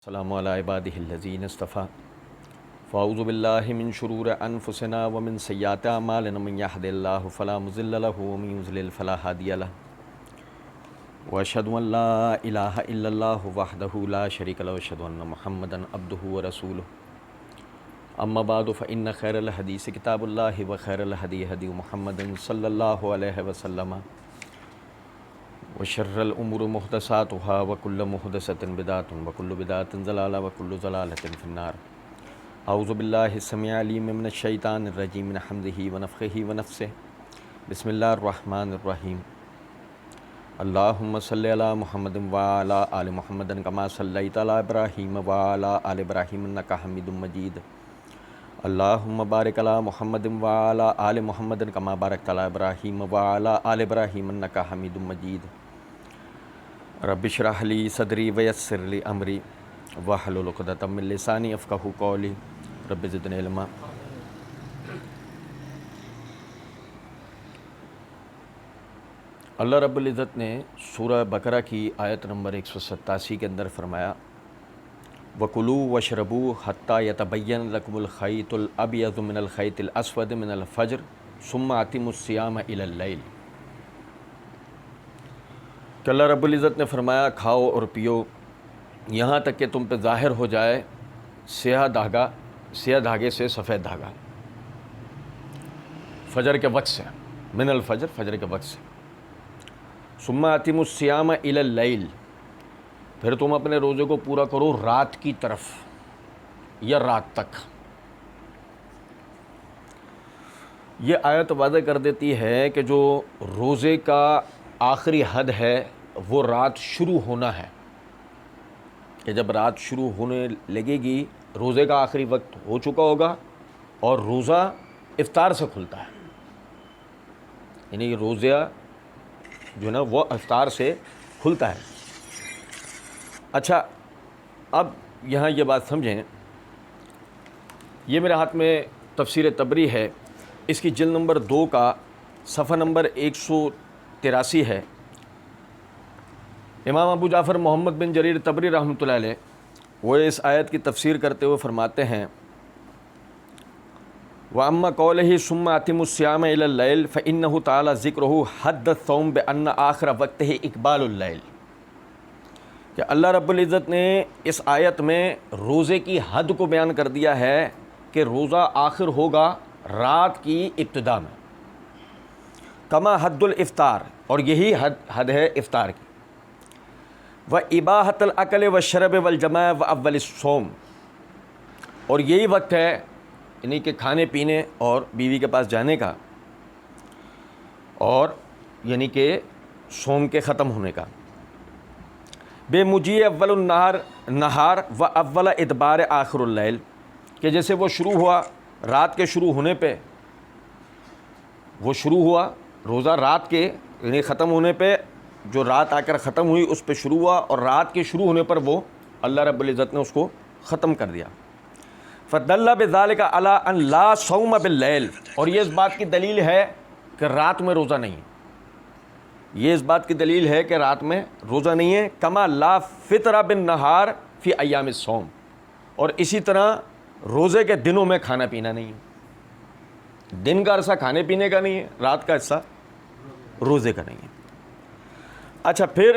السلام علی عبادہ الذین اصطفیٰ فاعوذ باللہ من شرور انفسنا ومن سیئات اعمالنا من یہد اللہ فلا مضل لہ ومن یضلل فلا ہادی لہ واشہد ان لا الہ الا اللہ وحدہ لا شریک لہ واشہد ان محمدا عبدہ ورسولہ اما بعد فإن خیر الحدیث کتاب اللہ وخیر الہدی ہدی محمد صلی اللہ علیہ وسلم وشر الامور محدثاتها وكل محدثة بدعة وكل بدعة ضلالة وكل ضلالة في النار اعوذ باللہ السمیع العلیم من الشیطان الرجیم من حمزہ ونفخہ ونفثہ بسم اللہ الرحمن الرحیم اللہم صلی علی محمد وعلی آل محمد کما صلیت علی ابراہیم وعلی آل ابراہیم انک حمید مجید اللہم بارک علی محمد وعلی آل محمد کما بارکت علی ابراہیم وعلی آل ابراہیم انک حمید مجید رب اشرح لی صدری ویسر لی امری واحلل عقدۃ من لسانی یفقہوا قولی رب زدنی علما۔ اللہ رب العزت نے سورہ بقرہ کی آیت نمبر 187 کے اندر فرمایا وَكُلُوا وَاشْرَبُوا حَتَّى يَتَبَيَّنَ لَكُمُ الْخَيْطُ الْأَبْيَضُ مِنَ الْخَيْطِ الْأَسْوَدِ مِنَ الْفَجْرِ ثُمَّ أَتِمُّوا الصِّيَامَ إِلَى اللَّيْلِ، کہ اللہ رب العزت نے فرمایا کھاؤ اور پیو یہاں تک کہ تم پہ ظاہر ہو جائے سیاہ دھاگے سے سفید دھاگا، فجر کے وقت سے، من الفجر، فجر کے وقت سے، ثم أتموا الصِّيَامَ إِلَى اللَّيْلِ، پھر تم اپنے روزے کو پورا کرو رات کی طرف یا رات تک۔ یہ آیت واضح کر دیتی ہے کہ جو روزے کا آخری حد ہے وہ رات شروع ہونا ہے، کہ جب رات شروع ہونے لگے گی روزے کا آخری وقت ہو چکا ہوگا اور روزہ افطار سے کھلتا ہے، یعنی روزہ جو ہے نا وہ افطار سے کھلتا ہے۔ اچھا، اب یہاں یہ بات سمجھیں، یہ میرے ہاتھ میں تفسیر طبری ہے، اس کی جلد نمبر 2 کا صفحہ نمبر 183 ہے۔ امام ابو جعفر محمد بن جریر طبری رحمۃ اللہ علیہ وہ اس آیت کی تفسیر کرتے ہوئے فرماتے ہیں وَأَمَّا قَوْلِهِ ثُمَّ أَتِمُّوا الصِّيَامَ إِلَى اللَّيْلِ فَإِنَّهُ تَعَالَى ذِكْرُهُ حَدَّ الصَّوْمِ بِأَنَّ آخِرَ وَقْتِهِ إِقْبَالُ اللَّيْلِ، کہ اللہ رب العزت نے اس آیت میں روزے کی حد کو بیان کر دیا ہے کہ روزہ آخر ہوگا رات کی ابتدا میں، کما حد الافطار، اور یہی حد ہے افطار کی، وَإِبَاحَةَ الْأَكْلِ وَالشَّرْبِ وَالْجَمَاعِ وَأَوَّلِ الصَّوْمِ، اور یہی وقت ہے یعنی کہ کھانے پینے اور بیوی کے پاس جانے کا، اور یعنی کہ صوم کے ختم ہونے کا، بے مجیء اول النہار و اول ادبار آخر اللیل، کہ جیسے وہ شروع ہوا رات کے شروع ہونے پہ، وہ شروع ہوا روزہ رات کے یعنی ختم ہونے پہ، جو رات آ کر ختم ہوئی اس پہ شروع ہوا، اور رات کے شروع ہونے پر وہ اللہ رب العزت نے اس کو ختم کر دیا۔ فَدَلَّ بِذَلِكَ عَلَىٰ أَن لَا صَوْمَ بِاللَّيْلِ، اور یہ اس بات کی دلیل ہے کہ رات میں روزہ نہیں ہے، یہ اس بات کی دلیل ہے کہ رات میں روزہ نہیں ہے، کما لا فطر بالنہار فی ایام الصوم، اور اسی طرح روزے کے دنوں میں کھانا پینا نہیں ہے، دن کا عرصہ کھانے پینے کا نہیں ہے، رات کا حصہ روزے کا نہیں ہے۔ اچھا، پھر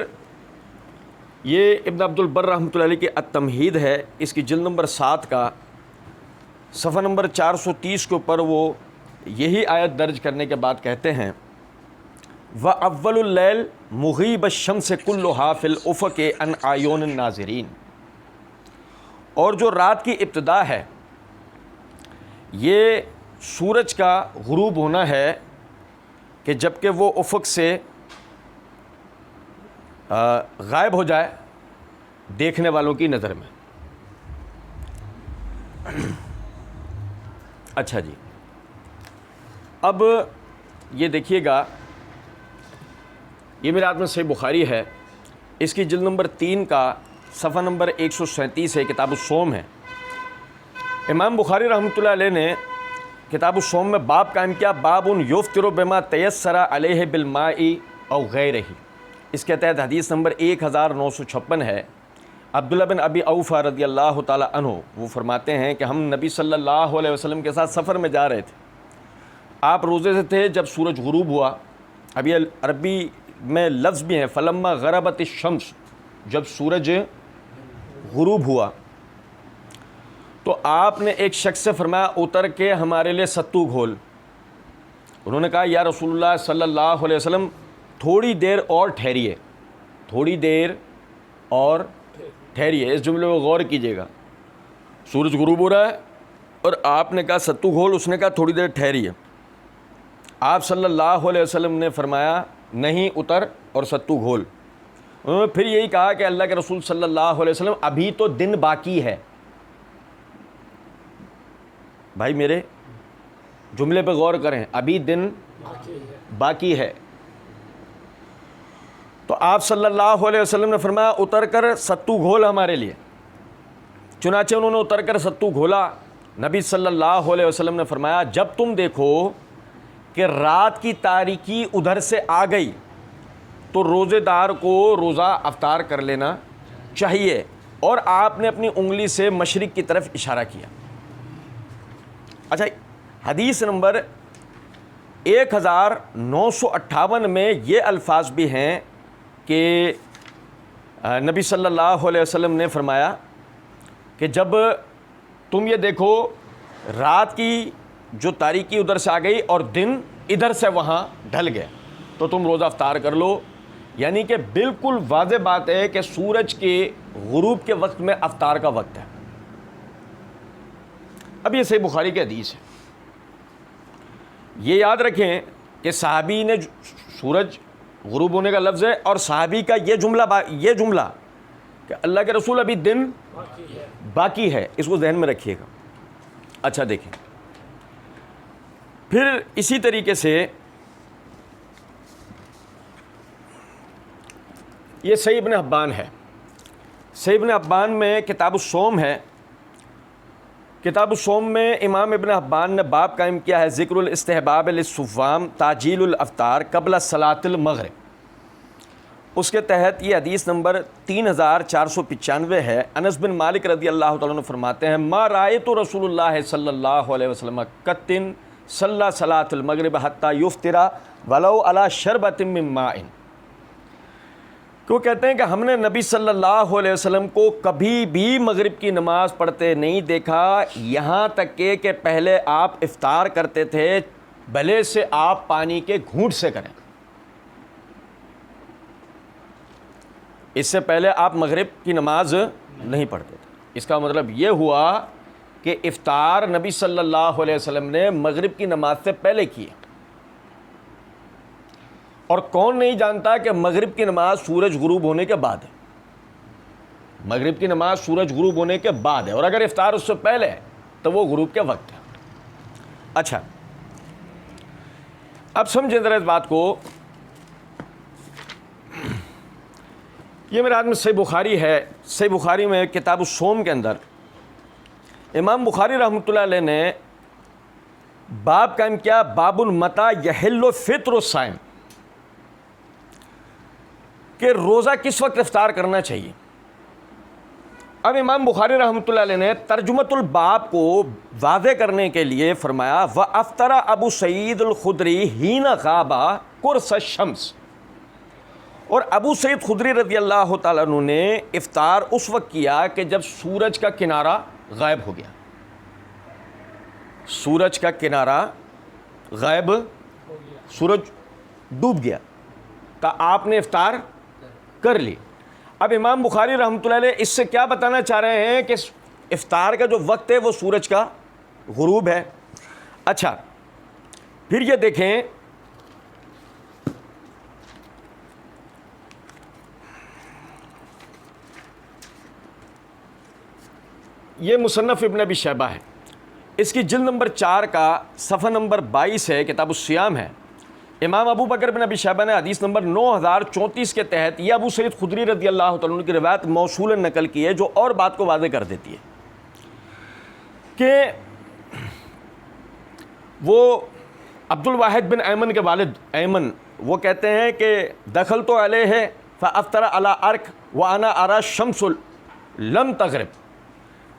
یہ ابن عبد البر رحمۃ اللہ علیہ کی التمہید ہے، اس کی جلد نمبر 7 کا صفحہ نمبر 430 کے اوپر وہ یہی آیت درج کرنے کے بعد کہتے ہیں وَأَوَّلُ اللَّيْلِ مُغِيبَ الشَّمْسِ كُلُّهَا فِي الْأُفُقِ عَنْ أَعْيُنِ النَّاظِرِينَ، اور جو رات کی ابتدا ہے یہ سورج کا غروب ہونا ہے کہ جب کہ وہ افق سے غائب ہو جائے دیکھنے والوں کی نظر میں۔ اچھا جی، اب یہ دیکھیے گا، یہ میرے ہاتھ میں صحیح بخاری ہے، اس کی جلد نمبر 3 کا صفحہ نمبر 137 ہے، کتاب الصوم ہے۔ امام بخاری رحمۃ اللہ علیہ نے کتاب الصوم میں باب قائم کیا، باب یفطر بما تیسر علیہ بالماء او غیرہ، اس کے تحت حدیث نمبر 1956 ہے، عبداللہ بن ابی اوفا رضی اللہ تعالی عنہ وہ فرماتے ہیں کہ ہم نبی صلی اللہ علیہ وسلم کے ساتھ سفر میں جا رہے تھے. آپ روزے سے تھے جب سورج غروب ہوا. ابھی عربی میں لفظ بھی ہیں فلما غربت الشمس، جب سورج غروب ہوا تو آپ نے ایک شخص سے فرمایا اتر کے ہمارے لیے ستو گھول. انہوں نے کہا یا رسول اللہ صلی اللہ علیہ وسلم تھوڑی دیر اور ٹھہریے، تھوڑی دیر اور ٹھہریے. اس جملے میں غور کیجیے گا. سورج غروب ہو رہا ہے اور آپ نے کہا ستو گھول، اس نے کہا تھوڑی دیر ٹھہریے. آپ صلی اللہ علیہ وسلم نے فرمایا نہیں اتر اور ستو گھول. انہوں نے پھر یہی کہا کہ اللہ کے رسول صلی اللہ علیہ وسلم ابھی تو دن باقی ہے. بھائی میرے جملے پہ غور کریں، ابھی دن باقی ہے. تو آپ صلی اللہ علیہ وسلم نے فرمایا اتر کر ستو گھول ہمارے لیے. چنانچہ انہوں نے اتر کر ستو گھولا. نبی صلی اللہ علیہ وسلم نے فرمایا جب تم دیکھو کہ رات کی تاریکی ادھر سے آ گئی تو روزے دار کو روزہ افطار کر لینا چاہیے. اور آپ نے اپنی انگلی سے مشرق کی طرف اشارہ کیا. اچھا، حدیث نمبر 1958 میں یہ الفاظ بھی ہیں کہ نبی صلی اللہ علیہ وسلم نے فرمایا کہ جب تم یہ دیکھو رات کی جو تاریکی ادھر سے آ گئی اور دن ادھر سے وہاں ڈھل گیا تو تم روزہ افطار کر لو. یعنی کہ بالکل واضح بات ہے کہ سورج کے غروب کے وقت میں افطار کا وقت ہے. اب یہ صحیح بخاری کی حدیث ہے. یہ یاد رکھیں کہ صحابی نے سورج غروب ہونے کا لفظ ہے اور صحابی کا یہ جملہ کہ اللہ کے رسول ابھی دن باقی ہے، اس کو ذہن میں رکھیے گا. اچھا دیکھیں، پھر اسی طریقے سے یہ صحیح ابن حبان ہے. صحیح ابن حبان میں کتاب الصوم ہے. کتاب الصوم میں امام ابن حبان نے باب قائم کیا ہے ذکر الاستحباب للصوام تعجیل الافطار قبل صلاۃ المغرب. اس کے تحت یہ حدیث نمبر 3495 ہے. انس بن مالک رضی اللہ تعالیٰ عنہ فرماتے ہیں ما رأیت رسول اللہ صلی اللہ علیہ وسلم قط صلی صلاۃ المغرب حتی یفطر ولو علی شربۃ من ماء. وہ کہتے ہیں کہ ہم نے نبی صلی اللہ علیہ وسلم کو کبھی بھی مغرب کی نماز پڑھتے نہیں دیکھا، یہاں تک کہ پہلے آپ افطار کرتے تھے بھلے سے آپ پانی کے گھونٹ سے کریں. اس سے پہلے آپ مغرب کی نماز نہیں پڑھتے تھے. اس کا مطلب یہ ہوا کہ افطار نبی صلی اللہ علیہ وسلم نے مغرب کی نماز سے پہلے کی. اور کون نہیں جانتا کہ مغرب کی نماز سورج غروب ہونے کے بعد ہے. مغرب کی نماز سورج غروب ہونے کے بعد ہے اور اگر افطار اس سے پہلے ہے تو وہ غروب کے وقت ہے. اچھا، اب سمجھیں ذرا اس بات کو. یہ میرے ہاتھ میں صحیح بخاری ہے. صحیح بخاری میں کتاب الصوم کے اندر امام بخاری رحمۃ اللہ علیہ نے باب قائم کیا باب متى یحل فطر الصائم، کہ روزہ کس وقت افطار کرنا چاہیے. اب امام بخاری رحمۃ اللہ علیہ نے ترجمۃ الباب کو واضح کرنے کے لیے فرمایا وَأَفْطَرَ ابو سعید الخدری حین غاب قرص الشمس. اور ابو سعید خدری رضی اللہ تعالیٰ عنہ نے افطار اس وقت کیا کہ جب سورج کا کنارہ غائب ہو گیا. سورج کا کنارہ غائب، سورج ڈوب گیا تو آپ نے افطار کر لی. اب امام بخاری رحمۃ اللہ علیہ اس سے کیا بتانا چاہ رہے ہیں کہ افطار کا جو وقت ہے وہ سورج کا غروب ہے. اچھا، پھر یہ دیکھیں یہ مصنف ابن ابی شیبہ ہے. اس کی جلد نمبر 4 کا صفحہ نمبر 22 ہے، کتاب الصیام ہے. امام ابو بکر بن ابی شیبہ نے حدیث نمبر 9034 کے تحت یہ ابو سعید خدری رضی اللہ تعالیٰ عنہ کی روایت موصولاً نقل کی ہے جو اور بات کو واضح کر دیتی ہے کہ وہ عبد الواحد بن ایمن کے والد ایمن وہ کہتے ہیں کہ دخل تو علیہ فافطر علی ارک وانا ارى لم تغرب،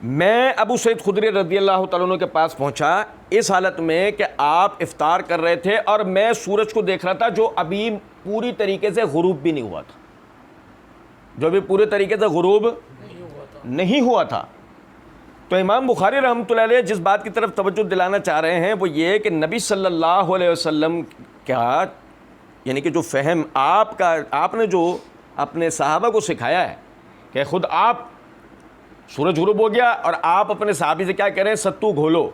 میں ابو سعید خدری رضی اللہ تعالیٰ عنہ کے پاس پہنچا اس حالت میں کہ آپ افطار کر رہے تھے اور میں سورج کو دیکھ رہا تھا جو ابھی پوری طریقے سے غروب بھی نہیں ہوا تھا، جو ابھی پورے طریقے سے غروب نہیں ہوا تھا۔ تو امام بخاری رحمۃ اللہ علیہ جس بات کی طرف توجہ دلانا چاہ رہے ہیں وہ یہ کہ نبی صلی اللہ علیہ وسلم کا یعنی کہ جو فہم آپ نے جو اپنے صحابہ کو سکھایا ہے کہ خود آپ سورج غروب ہو گیا اور آپ اپنے صحابی سے کیا کہہ رہے ہیں، ستو گھولو،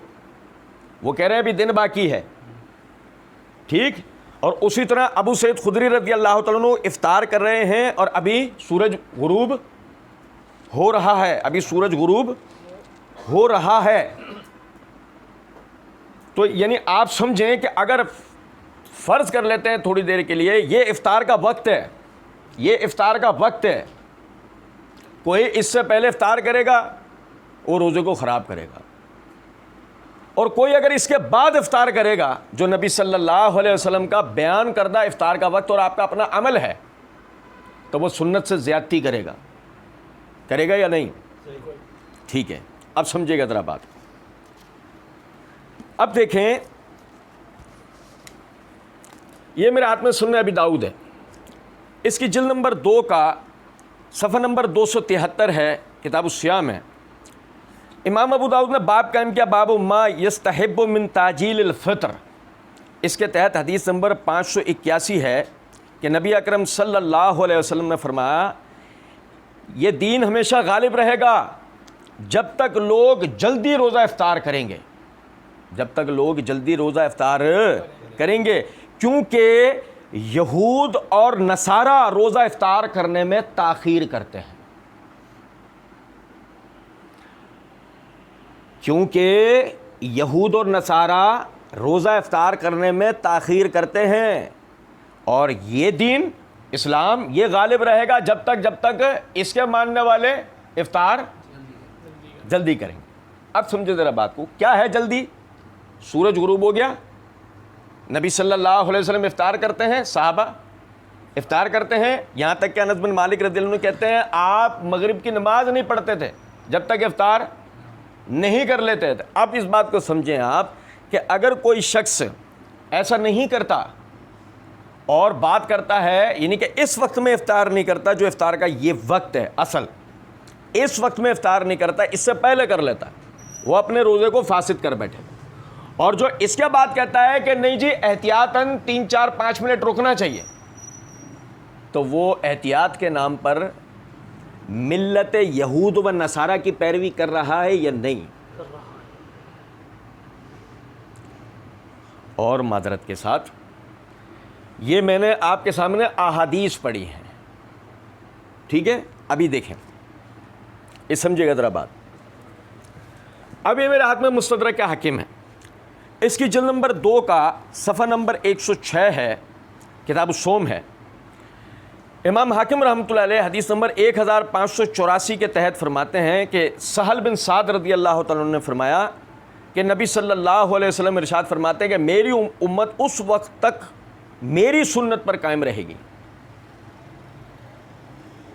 وہ کہہ رہے ہیں ابھی دن باقی ہے، ٹھیک۔ اور اسی طرح ابو سعید خدری رضی اللہ تعالیٰ عنہ افطار کر رہے ہیں اور ابھی سورج غروب ہو رہا ہے، ابھی سورج غروب ہو رہا ہے۔ تو یعنی آپ سمجھیں کہ اگر فرض کر لیتے ہیں تھوڑی دیر کے لیے یہ افطار کا وقت ہے، یہ افطار کا وقت ہے، کوئی اس سے پہلے افطار کرے گا وہ روزے کو خراب کرے گا، اور کوئی اگر اس کے بعد افطار کرے گا جو نبی صلی اللہ علیہ وسلم کا بیان کردہ افطار کا وقت اور آپ کا اپنا عمل ہے تو وہ سنت سے زیادتی کرے گا یا نہیں؟ ٹھیک ہے، اب سمجھے گا ذرا بات۔ اب دیکھیں یہ میرے ہاتھ میں سنن ابی داؤد ہے، اس کی جلد نمبر 2 کا صفحہ نمبر 273 ہے، کتاب الصیام ہے۔ امام ابو داؤد نے باب قائم کیا، باب ما یستحب من تعجیل الفطر، اس کے تحت حدیث نمبر 581 ہے کہ نبی اکرم صلی اللہ علیہ وسلم نے فرمایا یہ دین ہمیشہ غالب رہے گا جب تک لوگ جلدی روزہ افطار کریں گے، جب تک لوگ جلدی روزہ افطار کریں گے، کیونکہ یہود اور نصارہ روزہ افطار کرنے میں تاخیر کرتے ہیں، کیونکہ یہود اور نصارہ روزہ افطار کرنے میں تاخیر کرتے ہیں، اور یہ دین اسلام یہ غالب رہے گا جب تک اس کے ماننے والے افطار جلدی کریں گے۔ اب سمجھے ذرا بات کو، کیا ہے جلدی؟ سورج غروب ہو گیا، نبی صلی اللہ علیہ وسلم افطار کرتے ہیں، صحابہ افطار کرتے ہیں، یہاں تک کہ انس بن مالک رضی اللہ عنہ کہتے ہیں آپ مغرب کی نماز نہیں پڑھتے تھے جب تک افطار نہیں کر لیتے تھے۔ اب اس بات کو سمجھیں آپ کہ اگر کوئی شخص ایسا نہیں کرتا اور بات کرتا ہے یعنی کہ اس وقت میں افطار نہیں کرتا جو افطار کا یہ وقت ہے اصل، اس وقت میں افطار نہیں کرتا، اس سے پہلے کر لیتا ہے، وہ اپنے روزے کو فاسد کر بیٹھے، اور جو اس کے بعد کہتا ہے کہ نہیں جی احتیاطاً 3 4 5 منٹ رکنا چاہیے، تو وہ احتیاط کے نام پر ملت یہود و نصارہ کی پیروی کر رہا ہے یا نہیں؟ اور معذرت کے ساتھ یہ میں نے آپ کے سامنے احادیث پڑھی ہیں، ٹھیک ہے، ابھی دیکھیں، یہ سمجھے گا ذرا بات۔ اب یہ میرے ہاتھ میں مستدرک حاکم ہے، اس کی جلد نمبر 2 کا صفحہ نمبر 106 ہے، کتاب الصوم ہے۔ امام حاکم رحمۃ اللہ علیہ حدیث نمبر 1584 کے تحت فرماتے ہیں کہ سہل بن سعد رضی اللہ تعالیٰ عنہ نے فرمایا کہ نبی صلی اللہ علیہ وسلم ارشاد فرماتے ہیں کہ میری امت اس وقت تک میری سنت پر قائم رہے گی،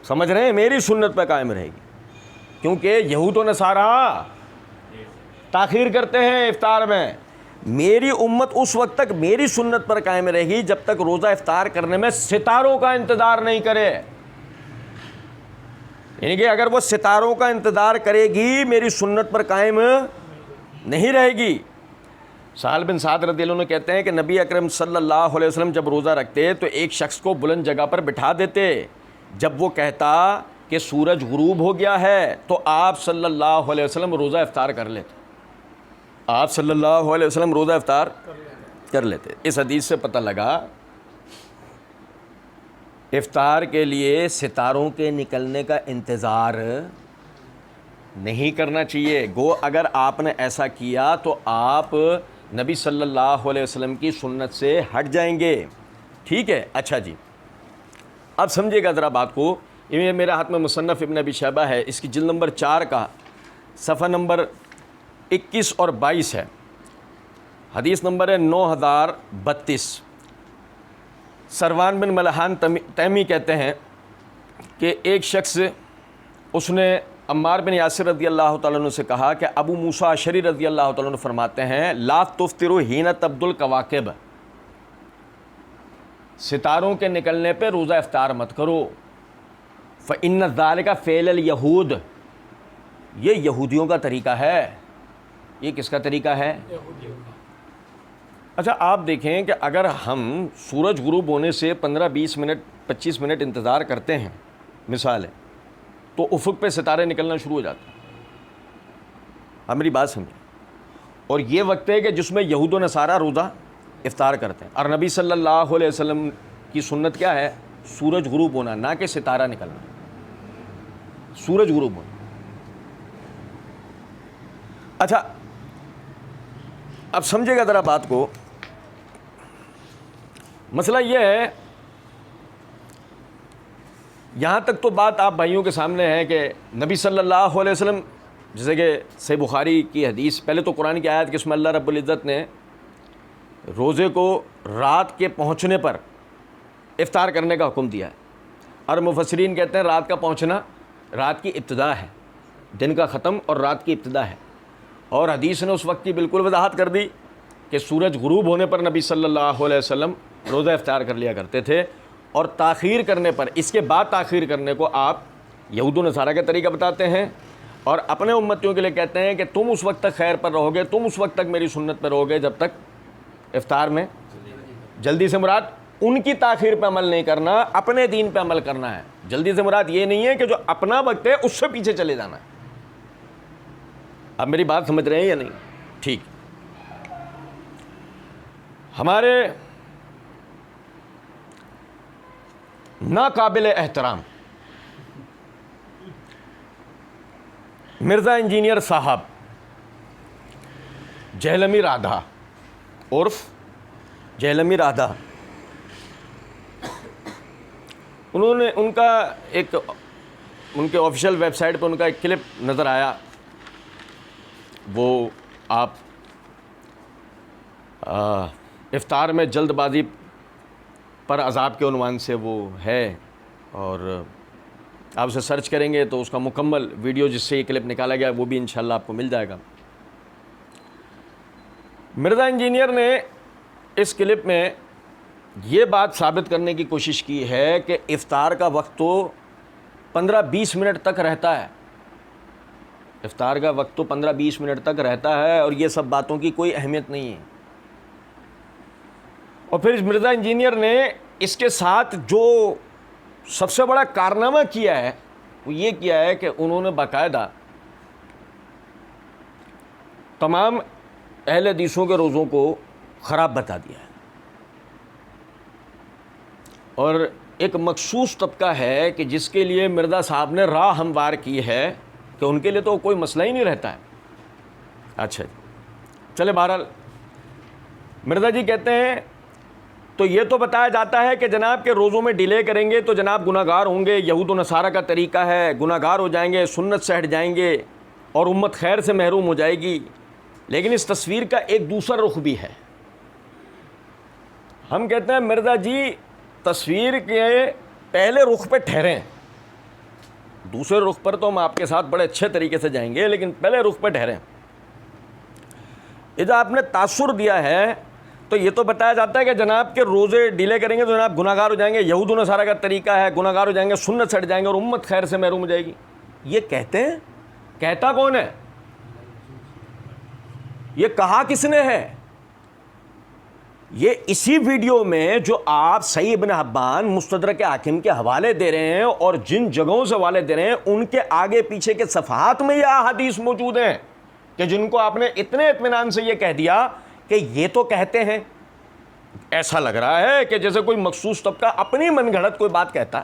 سمجھ رہے ہیں، میری سنت پر قائم رہے گی، کیونکہ یہود و نصارہ تاخیر کرتے ہیں افطار میں، میری امت اس وقت تک میری سنت پر قائم رہے گی جب تک روزہ افطار کرنے میں ستاروں کا انتظار نہیں کرے، یعنی کہ اگر وہ ستاروں کا انتظار کرے گی میری سنت پر قائم نہیں رہے گی۔ سہل بن سعد رضی اللہ عنہ کہتے ہیں کہ نبی اکرم صلی اللہ علیہ وسلم جب روزہ رکھتے تو ایک شخص کو بلند جگہ پر بٹھا دیتے، جب وہ کہتا کہ سورج غروب ہو گیا ہے تو آپ صلی اللہ علیہ وسلم روزہ افطار کر لیتے، آپ صلی اللہ علیہ وسلم روزہ افطار کر لیتے۔ اس حدیث سے پتہ لگا افطار کے لیے ستاروں کے نکلنے کا انتظار نہیں کرنا چاہیے، گو اگر آپ نے ایسا کیا تو آپ نبی صلی اللہ علیہ وسلم کی سنت سے ہٹ جائیں گے، ٹھیک ہے۔ اچھا جی، اب سمجھے گا ذرا بات کو، یہ میرے ہاتھ میں مصنف ابن ابی شیبہ ہے، اس کی جلد نمبر 4 کا صفحہ نمبر 21 اور 22 ہے، حدیث نمبر ہے 9032۔ سروان بن ملحان تیمی کہتے ہیں کہ ایک شخص اس نے عمار بن یاسر رضی اللہ تعالیٰ عنہ سے کہا کہ ابو موسیٰ اشعری رضی اللہ تعالیٰ عنہ فرماتے ہیں لا تفطروا حین تبدو الکواکب، ستاروں کے نکلنے پہ روزہ افطار مت کرو، فإن ذلک فعل الیہود، یہ یہودیوں کا طریقہ ہے۔ یہ کس کا طریقہ ہے؟ اچھا آپ دیکھیں کہ اگر ہم سورج غروب ہونے سے 15-20 منٹ 25 منٹ انتظار کرتے ہیں مثال ہے، تو افق پہ ستارے نکلنا شروع ہو جاتے ہیں۔ آپ میری بات سمجھیں، اور یہ وقت ہے کہ جس میں یہود و نصارہ روزہ افطار کرتے ہیں، اور نبی صلی اللہ علیہ وسلم کی سنت کیا ہے؟ سورج غروب ہونا، نہ کہ ستارہ نکلنا، سورج غروب ہونا۔ اچھا اب سمجھے گا ذرا بات کو، مسئلہ یہ ہے، یہاں تک تو بات آپ بھائیوں کے سامنے ہے کہ نبی صلی اللہ علیہ وسلم، جیسے کہ صحیح بخاری کی حدیث، پہلے تو قرآن کی آیت کہ اس میں اللہ رب العزت نے روزے کو رات کے پہنچنے پر افطار کرنے کا حکم دیا ہے، اور مفسرین کہتے ہیں رات کا پہنچنا رات کی ابتدا ہے، دن کا ختم اور رات کی ابتدا ہے، اور حدیث نے اس وقت کی بالکل وضاحت کر دی کہ سورج غروب ہونے پر نبی صلی اللہ علیہ وسلم روزہ افطار کر لیا کرتے تھے، اور تاخیر کرنے پر، اس کے بعد تاخیر کرنے کو آپ یہود و نصارہ کا طریقہ بتاتے ہیں، اور اپنے امتیوں کے لیے کہتے ہیں کہ تم اس وقت تک خیر پر رہو گے، تم اس وقت تک میری سنت پر رہو گے جب تک افطار میں جلدی سے مراد ان کی تاخیر پہ عمل نہیں کرنا، اپنے دین پہ عمل کرنا ہے۔ جلدی سے مراد یہ نہیں ہے کہ جو اپنا وقت ہے اس سے پیچھے چلے جانا ہے۔ اب میری بات سمجھ رہے ہیں یا نہیں؟ ٹھیک، ہمارے ناقابل احترام مرزا انجینئر صاحب جہلمی رادھا عرف جہلمی رادھا، انہوں نے ان کا ایک ان کے آفیشیل ویب سائٹ پہ ان کا ایک کلپ نظر آیا، وہ آپ افطار میں جلد بازی پر عذاب کے عنوان سے وہ ہے، اور آپ اسے سرچ کریں گے تو اس کا مکمل ویڈیو جس سے یہ کلپ نکالا گیا وہ بھی انشاءاللہ آپ کو مل جائے گا۔ مرزا انجینئر نے اس کلپ میں یہ بات ثابت کرنے کی کوشش کی ہے کہ افطار کا وقت تو 15-20 منٹ تک رہتا ہے، افطار کا وقت تو 15-20 منٹ تک رہتا ہے، اور یہ سب باتوں کی کوئی اہمیت نہیں ہے۔ اور پھر مرزا انجینئر نے اس کے ساتھ جو سب سے بڑا کارنامہ کیا ہے وہ یہ کیا ہے کہ انہوں نے باقاعدہ تمام اہل حدیثوں کے روزوں کو خراب بتا دیا ہے، اور ایک مخصوص طبقہ ہے کہ جس کے لیے مرزا صاحب نے راہ ہموار کی ہے کہ ان کے لیے تو کوئی مسئلہ ہی نہیں رہتا ہے۔ اچھا چلے، بہرحال مرزا جی کہتے ہیں تو یہ تو بتایا جاتا ہے کہ جناب کے روزوں میں ڈیلے کریں گے تو جناب گناہ گار ہوں گے، یہود و نصارہ کا طریقہ ہے، گناہ گار ہو جائیں گے، سنت سے ہٹ جائیں گے، اور امت خیر سے محروم ہو جائے گی۔ لیکن اس تصویر کا ایک دوسرا رخ بھی ہے۔ ہم کہتے ہیں مرزا جی تصویر کے پہلے رخ پہ ٹھہریں، دوسرے رخ پر تو ہم آپ کے ساتھ بڑے اچھے طریقے سے جائیں گے، لیکن پہلے رخ پہ ٹھہریں۔ اذا آپ نے تاثر دیا ہے تو یہ تو بتایا جاتا ہے کہ جناب کے روزے ڈیلے کریں گے تو جناب گناہ گار ہو جائیں گے، یہود و نصارہ کا طریقہ ہے، گناہ گار ہو جائیں گے، سنت سے ہٹ جائیں گے، اور امت خیر سے محروم ہو جائے گی۔ یہ کہتے ہیں، کہتا کون ہے؟ یہ کہا کس نے ہے؟ یہ اسی ویڈیو میں جو آپ صحیح ابن حبان مستدرک حاکم کے حوالے دے رہے ہیں اور جن جگہوں سے حوالے دے رہے ہیں ان کے آگے پیچھے کے صفحات میں یہ احادیث موجود ہیں کہ جن کو آپ نے اتنے اطمینان سے یہ کہہ دیا کہ یہ تو کہتے ہیں۔ ایسا لگ رہا ہے کہ جیسے کوئی مخصوص طبقہ اپنی من گھڑت کوئی بات کہتا،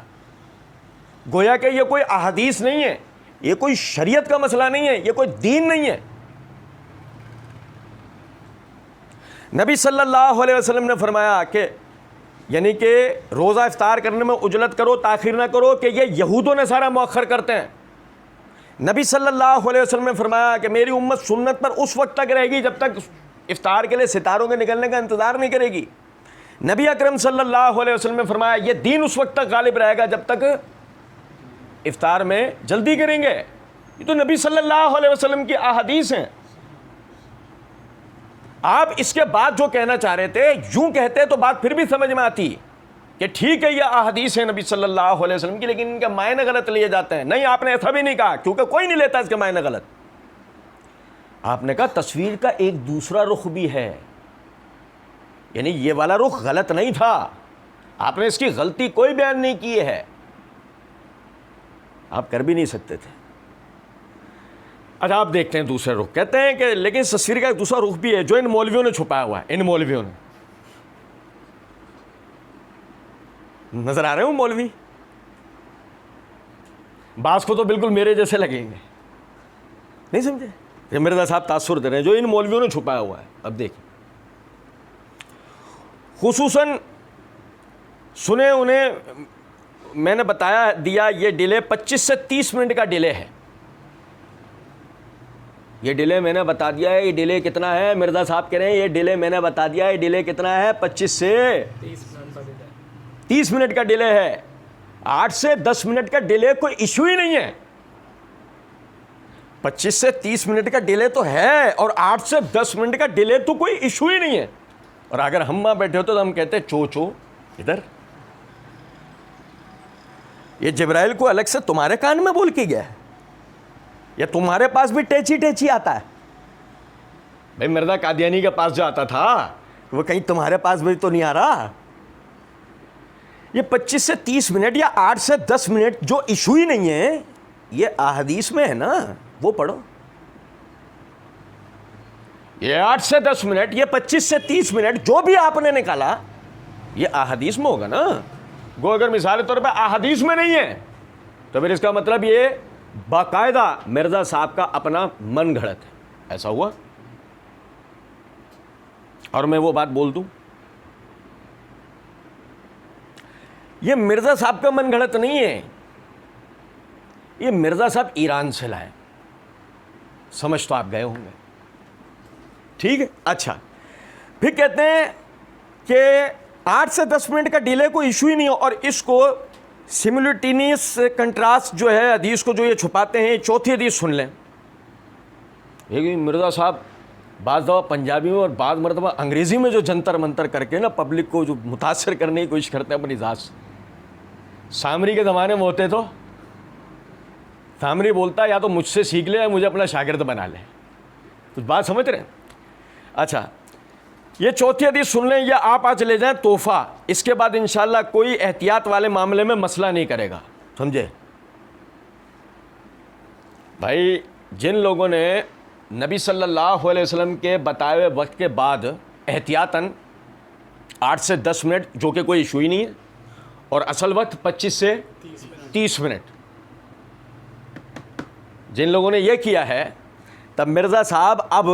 گویا کہ یہ کوئی احادیث نہیں ہے، یہ کوئی شریعت کا مسئلہ نہیں ہے، یہ کوئی دین نہیں ہے۔ نبی صلی اللہ علیہ وسلم نے فرمایا کہ یعنی کہ روزہ افطار کرنے میں عجلت کرو، تاخیر نہ کرو، کہ یہ یہود و نصارہ مؤخر کرتے ہیں۔ نبی صلی اللہ علیہ وسلم نے فرمایا کہ میری امت سنت پر اس وقت تک رہے گی جب تک افطار کے لیے ستاروں کے نکلنے کا انتظار نہیں کرے گی۔ نبی اکرم صلی اللہ علیہ وسلم نے فرمایا یہ دین اس وقت تک غالب رہے گا جب تک افطار میں جلدی کریں گے، یہ تو نبی صلی اللہ علیہ وسلم کی احادیث ہیں. آپ اس کے بعد جو کہنا چاہ رہے تھے یوں کہتے تو بات پھر بھی سمجھ میں آتی کہ ٹھیک ہے یہ احادیث ہے نبی صلی اللہ علیہ وسلم کی، لیکن ان کے معنی غلط لیے جاتے ہیں. نہیں، آپ نے ایسا بھی نہیں کہا، کیونکہ کوئی نہیں لیتا اس کے معنی غلط. آپ نے کہا تصویر کا ایک دوسرا رخ بھی ہے، یعنی یہ والا رخ غلط نہیں تھا، آپ نے اس کی غلطی کوئی بیان نہیں کی ہے، آپ کر بھی نہیں سکتے تھے. اچھا آپ دیکھتے ہیں دوسرے رخ. کہتے ہیں کہ لیکن تصویر کا ایک دوسرا رخ بھی ہے جو ان مولویوں نے چھپایا ہوا ہے. ان مولویوں نے، نظر آ رہے ہوں مولوی؟ بعض کو تو بالکل میرے جیسے لگیں گے، نہیں سمجھے کہ مرزا صاحب تاثر دے رہے ہیں جو ان مولویوں نے چھپایا ہوا ہے. اب دیکھیں، خصوصاً سنیں انہیں میں نے بتایا دیا یہ ڈیلے 25 سے 30 منٹ کا ڈیلے ہے. یہ ڈیلے میں نے بتا دیا ہے. یہ ڈیلے کتنا ہے؟ مرزا صاحب کہہ رہے ہیں یہ ڈیلے میں نے بتا دیا ہے. ڈیلے کتنا ہے؟ 25 سے 30 منٹ کا ڈیلے ہے. 8 سے 10 منٹ کا ڈیلے کوئی ایشو ہی نہیں ہے. 25 سے 30 منٹ کا ڈیلے تو ہے، اور 8 سے 10 منٹ کا ڈیلے تو کوئی ایشو ہی نہیں ہے. اور اگر ہم وہاں بیٹھے ہوتے تو ہم کہتے چو چو ادھر. یہ جبرائیل کو الگ سے تمہارے کان میں بول کے گیا ہے یا تمہارے پاس بھی ٹیچی ٹیچی آتا ہے؟ بھائی مرزا قادیانی کے پاس جو آتا تھا وہ کہیں تمہارے پاس بھی تو نہیں آ رہا. یہ 25 سے 30 منٹ یا 8 سے 10 منٹ جو ایشو ہی نہیں ہے، یہ احادیث میں ہے نا، وہ پڑھو. یہ 8 سے 10 منٹ، یہ 25 سے 30 منٹ جو بھی آپ نے نکالا یہ احادیث میں ہوگا نا. گو اگر مثال طور پہ احادیث میں نہیں ہے تو پھر اس کا مطلب یہ باقاعدہ مرزا صاحب کا اپنا من گھڑت ہے. ایسا ہوا؟ اور میں وہ بات بول دوں، یہ مرزا صاحب کا من گھڑت نہیں ہے، یہ مرزا صاحب ایران سے لائے. سمجھ تو آپ گئے ہوں گے، ٹھیک ہے. اچھا پھر کہتے ہیں کہ 8 سے 10 منٹ کا ڈیلے کوئی ایشو ہی نہیں ہو، اور اس کو سیمولٹینیس کنٹراسٹ جو ہے حدیث کو جو یہ چھپاتے ہیں، چوتھی حدیث سن لیں. لیکن مرزا صاحب بعض دفعہ پنجابی میں اور بعض مرتبہ انگریزی میں جو جنتر منتر کر کے نا پبلک کو جو متاثر کرنے کی کوشش کرتے ہیں اپنی ذات سے. سامری کے زمانے میں ہوتے تو سامری بولتا یا تو مجھ سے سیکھ لے یا مجھے اپنا شاگرد بنا لے. کچھ بات سمجھ رہے ہیں؟ اچھا یہ چوتھی حدیث سن لیں، یہ آپ آج لے جائیں تحفہ. اس کے بعد انشاءاللہ کوئی احتیاط والے معاملے میں مسئلہ نہیں کرے گا، سمجھے بھائی. جن لوگوں نے نبی صلی اللہ علیہ وسلم کے بتائے ہوئے وقت کے بعد احتیاطاً 8 سے 10 منٹ جو کہ کوئی ایشو ہی نہیں ہے، اور اصل وقت 25 سے 30 منٹ، جن لوگوں نے یہ کیا ہے، تب مرزا صاحب اب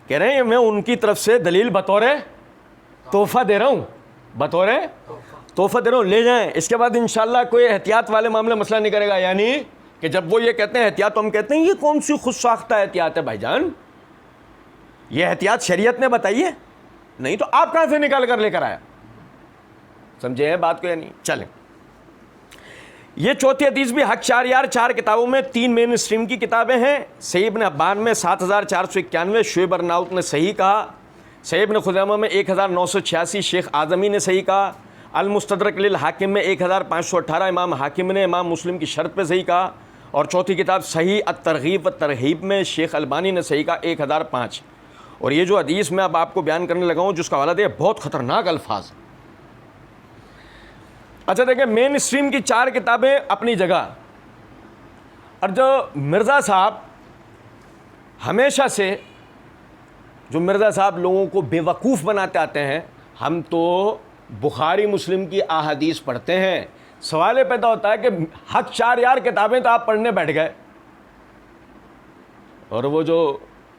کہہ رہے ہیں میں ان کی طرف سے دلیل بطور تحفہ دے رہا ہوں، بطور تحفہ دے رہا ہوں، لے جائیں. اس کے بعد انشاءاللہ کوئی احتیاط والے معاملے مسئلہ نہیں کرے گا. یعنی کہ جب وہ یہ کہتے ہیں احتیاط تو ہم کہتے ہیں یہ کون سی خود ساختہ احتیاط ہے بھائی جان؟ یہ احتیاط شریعت نے بتائی ہے؟ نہیں تو آپ کہاں سے نکال کر لے کر آیا؟ سمجھے ہیں بات کو یا نہیں؟ چلیں یہ چوتھی حدیث بھی حق شہریار 4 کتابوں میں 3 مین اسٹریم کی کتابیں ہیں. صحیح ابن حبان میں 7491، شعیب ارناؤت نے صحیح کہا، صحیح ابن خزیمہ میں 1986، شیخ اعظمی نے صحیح کہا، المستدرک للحاکم میں 1518، امام حاکم نے امام مسلم کی شرط پہ صحیح کہا، اور چوتھی کتاب صحیح الترغیب و ترہیب میں شیخ البانی نے صحیح کہا 1005. اور یہ جو حدیث میں اب آپ کو بیان کرنے لگا ہوں جس کا حوالہ دے بہت خطرناک الفاظ. اچھا دیکھیں مین اسٹریم کی 4 کتابیں اپنی جگہ، اور جو مرزا صاحب ہمیشہ سے جو مرزا صاحب لوگوں کو بے وقوف بناتے آتے ہیں، ہم تو بخاری مسلم کی احادیث پڑھتے ہیں. سوال یہ پیدا ہوتا ہے کہ حق 4 یار کتابیں تو آپ پڑھنے بیٹھ گئے، اور وہ جو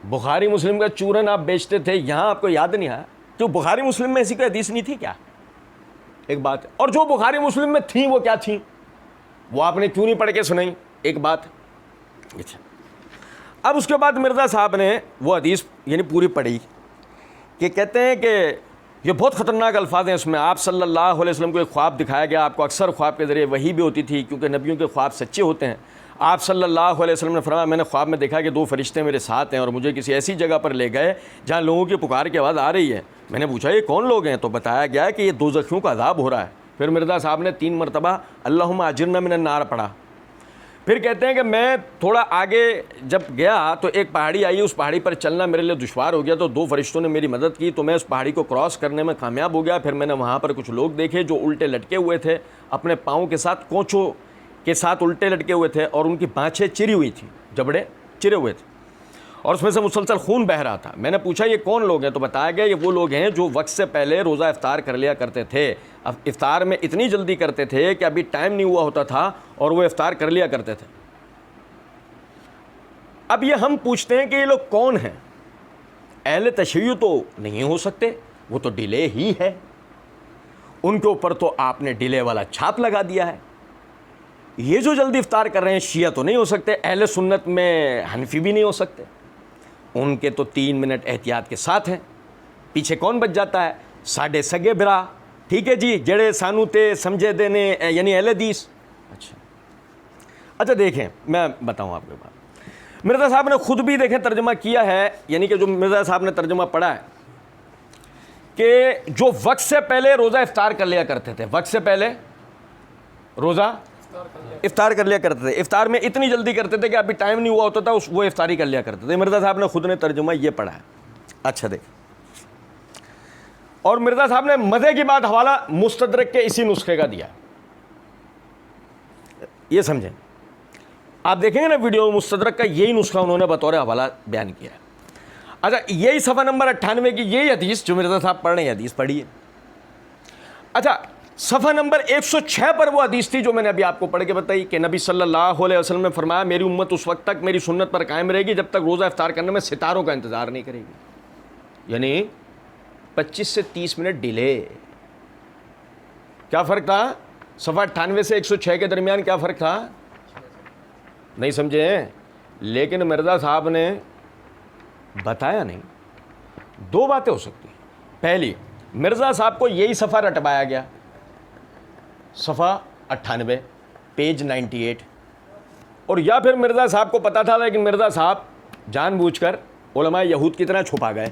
بخاری مسلم کا چورن آپ بیچتے تھے یہاں آپ کو یاد نہیں آیا؟ جو بخاری مسلم میں ایسی کوئی حدیث نہیں تھی کیا؟ ایک بات. اور جو بخاری مسلم میں تھیں وہ کیا تھیں؟ وہ آپ نے کیوں نہیں پڑھ کے سنائی؟ ایک بات. اچھا اب اس کے بعد مرزا صاحب نے وہ حدیث یعنی پوری پڑھی کہ کہتے ہیں کہ یہ بہت خطرناک الفاظ ہیں اس میں. آپ صلی اللہ علیہ وسلم کو ایک خواب دکھایا گیا، آپ کو اکثر خواب کے ذریعے وحی بھی ہوتی تھی کیونکہ نبیوں کے خواب سچے ہوتے ہیں. آپ صلی اللہ علیہ وسلم نے فرمایا میں نے خواب میں دیکھا کہ 2 فرشتے میرے ساتھ ہیں اور مجھے کسی ایسی جگہ پر لے گئے جہاں لوگوں کی پکار کی آواز آ رہی ہے. میں نے پوچھا یہ کون لوگ ہیں؟ تو بتایا گیا کہ یہ دوزخیوں کا عذاب ہو رہا ہے. پھر مرزا صاحب نے 3 مرتبہ اللہم اجرنا من النار پڑھا. پھر کہتے ہیں کہ میں تھوڑا آگے جب گیا تو ایک پہاڑی آئی, اس پہاڑی پر چلنا میرے لیے دشوار ہو گیا تو 2 فرشتوں نے میری مدد کی تو میں اس پہاڑی کو کراس کرنے میں کامیاب ہو گیا. پھر میں نے وہاں پر کچھ لوگ دیکھے جو الٹے لٹکے ہوئے تھے, اپنے پاؤں کے ساتھ کونچوں کے ساتھ الٹے لٹکے ہوئے تھے اور ان کی بانچیں چری ہوئی تھیں, جبڑے چرے ہوئے تھے اور اس میں سے مسلسل خون بہہ رہا تھا. میں نے پوچھا یہ کون لوگ ہیں؟ تو بتایا گیا یہ وہ لوگ ہیں جو وقت سے پہلے روزہ افطار کر لیا کرتے تھے. اب افطار میں اتنی جلدی کرتے تھے کہ ابھی ٹائم نہیں ہوا ہوتا تھا اور وہ افطار کر لیا کرتے تھے. اب یہ ہم پوچھتے ہیں کہ یہ لوگ کون ہیں؟ اہل تشیع تو نہیں ہو سکتے, وہ تو ڈیلے ہی ہے. ان کے اوپر تو آپ نے ڈیلے والا چھاپ لگا دیا ہے. یہ جو جلدی افطار کر رہے ہیں شیعہ تو نہیں ہو سکتے, اہل سنت میں حنفی بھی نہیں ہو سکتے. ان کے تو 3 منٹ احتیاط کے ساتھ ہیں. پیچھے کون بچ جاتا ہے؟ ساڈے سگے برا, ٹھیک ہے جی, جڑے سانو تے سمجھے دینے یعنی اہل حدیث. اچھا دیکھیں میں بتاؤں آپ کے بات. مرزا صاحب نے خود بھی دیکھیں ترجمہ کیا ہے, یعنی کہ جو مرزا صاحب نے ترجمہ پڑھا ہے کہ جو وقت سے پہلے روزہ افطار کر لیا کرتے تھے, وقت سے پہلے روزہ افطار کر لیا کرتے تھے, افطار میں اتنی جلدی کرتے تھے کہ ابھی ٹائم نہیں ہوا ہوتا تھا, وہ افطاری کر لیا کرتے تھے. مرزا صاحب نے خود نے ترجمہ یہ پڑھا ہے. اچھا دیکھ, اور مرزا صاحب نے مزے کی بات حوالہ مستدرک کے اسی نسخے کا دیا. یہ سمجھیں, آپ دیکھیں گے نا ویڈیو, مستدرک کا یہی نسخہ انہوں نے بطور حوالہ بیان کیا ہے. اچھا یہی صفحہ نمبر 98 کی یہی حدیث جو مرزا صاحب پڑھ رہے ہیں حدیث پڑھی ہے. اچھا صفحہ نمبر 106 پر وہ حدیث تھی جو میں نے ابھی آپ کو پڑھ کے بتائی کہ نبی صلی اللہ علیہ وسلم نے فرمایا میری امت اس وقت تک میری سنت پر قائم رہے گی جب تک روزہ افطار کرنے میں ستاروں کا انتظار نہیں کرے گی. یعنی 25 سے 30 منٹ ڈیلے. کیا فرق تھا؟ صفحہ 98 سے 106 کے درمیان کیا فرق تھا؟ نہیں سمجھے ہیں, لیکن مرزا صاحب نے بتایا نہیں. 2 باتیں ہو سکتی ہیں. پہلی, مرزا صاحب کو یہی صفحہ رٹوایا گیا, صفحہ 98 پیج 98, اور یا پھر مرزا صاحب کو پتا تھا لیکن مرزا صاحب جان بوجھ کر علماء یہود کی طرح چھپا گئے.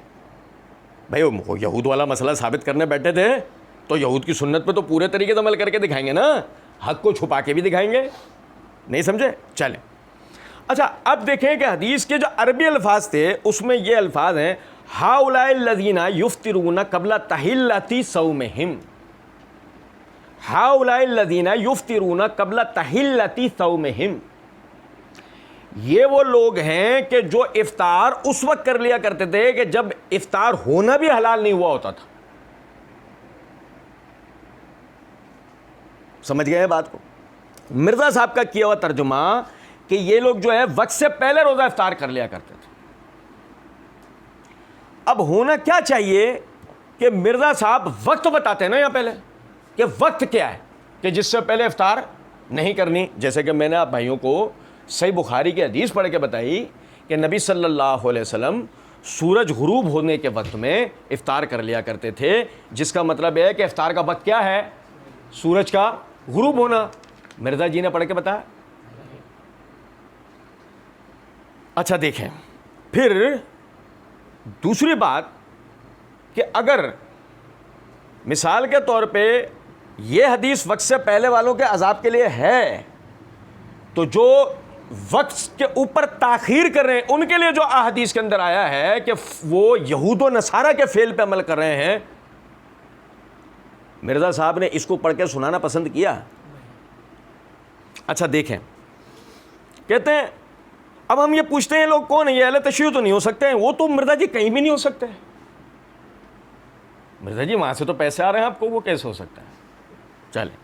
بھائی وہ یہود والا مسئلہ ثابت کرنے بیٹھے تھے تو یہود کی سنت پہ تو پورے طریقے سے عمل کر کے دکھائیں گے نا, حق کو چھپا کے بھی دکھائیں گے. نہیں سمجھے؟ چلیں. اچھا اب دیکھیں کہ حدیث کے جو عربی الفاظ تھے اس میں یہ الفاظ ہیں ہؤلاء الذین یفطرون قبل تحلۃ صومہم. ہؤلاء الذین یفطرون قبل تحلۃ صومہم, یہ وہ لوگ ہیں کہ جو افطار اس وقت کر لیا کرتے تھے کہ جب افطار ہونا بھی حلال نہیں ہوا ہوتا تھا. سمجھ گئے بات کو؟ مرزا صاحب کا کیا ہوا ترجمہ کہ یہ لوگ جو ہے وقت سے پہلے روزہ افطار کر لیا کرتے تھے. اب ہونا کیا چاہیے کہ مرزا صاحب وقت بتاتے ہیں نا یہاں پہلے کہ وقت کیا ہے کہ جس سے پہلے افطار نہیں کرنی. جیسے کہ میں نے آپ بھائیوں کو صحیح بخاری کی حدیث پڑھ کے بتائی کہ نبی صلی اللہ علیہ وسلم سورج غروب ہونے کے وقت میں افطار کر لیا کرتے تھے, جس کا مطلب ہے کہ افطار کا وقت کیا ہے؟ سورج کا غروب ہونا. مرزا جی نے پڑھ کے بتایا. اچھا دیکھیں پھر دوسری بات کہ اگر مثال کے طور پہ یہ حدیث وقت سے پہلے والوں کے عذاب کے لیے ہے تو جو وقت کے اوپر تاخیر کر رہے ہیں ان کے لیے جو احادیث کے اندر آیا ہے کہ وہ یہود و نصارہ کے فعل پہ عمل کر رہے ہیں, مرزا صاحب نے اس کو پڑھ کے سنانا پسند کیا. اچھا دیکھیں, کہتے ہیں اب ہم یہ پوچھتے ہیں لوگ کون ہیں؟ یہ اہل تشیع تو نہیں ہو سکتے ہیں. وہ تو مرزا جی کہیں بھی نہیں ہو سکتے. مرزا جی وہاں سے تو پیسے آ رہے ہیں آپ کو, وہ کیسے ہو سکتا ہے؟ چلیں,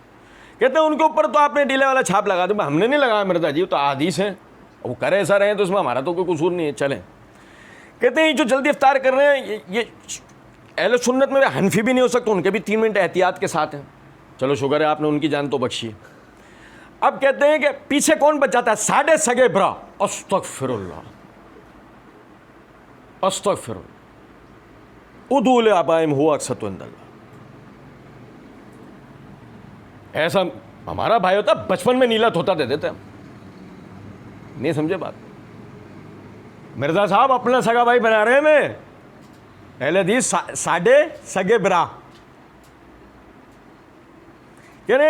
کہتے ہیں ان کے اوپر تو آپ نے ڈیلے والا چھاپ لگا دیا. ہم نے نہیں لگایا مرزا جی, تو احادیث ہیں, وہ کرے ایسا رہے ہیں تو اس میں ہمارا تو کوئی قصور نہیں ہے. چلیں, کہتے ہیں جو جلدی افطار کر رہے ہیں یہ اہل سنت میں حنفی بھی نہیں ہو سکتے, ان کے بھی 3 منٹ احتیاط کے ساتھ ہیں. چلو شکر ہے آپ نے ان کی جان تو بخشی. اب کہتے ہیں کہ پیچھے کون بچ جاتا ہے؟ ساڈے سگے برا. استغفر اللہ, استغفر اللہ, ادعوا لآبائہم هو اقسط عند اللہ. ایسا ہمارا بھائی ہوتا بچپن میں نیلا دھوتا دے دیتے. نہیں سمجھے بات؟ مرزا صاحب اپنا سگا بھائی بنا رہے ہیں میں، اہل حدیث ساڈے سگے برا، یعنی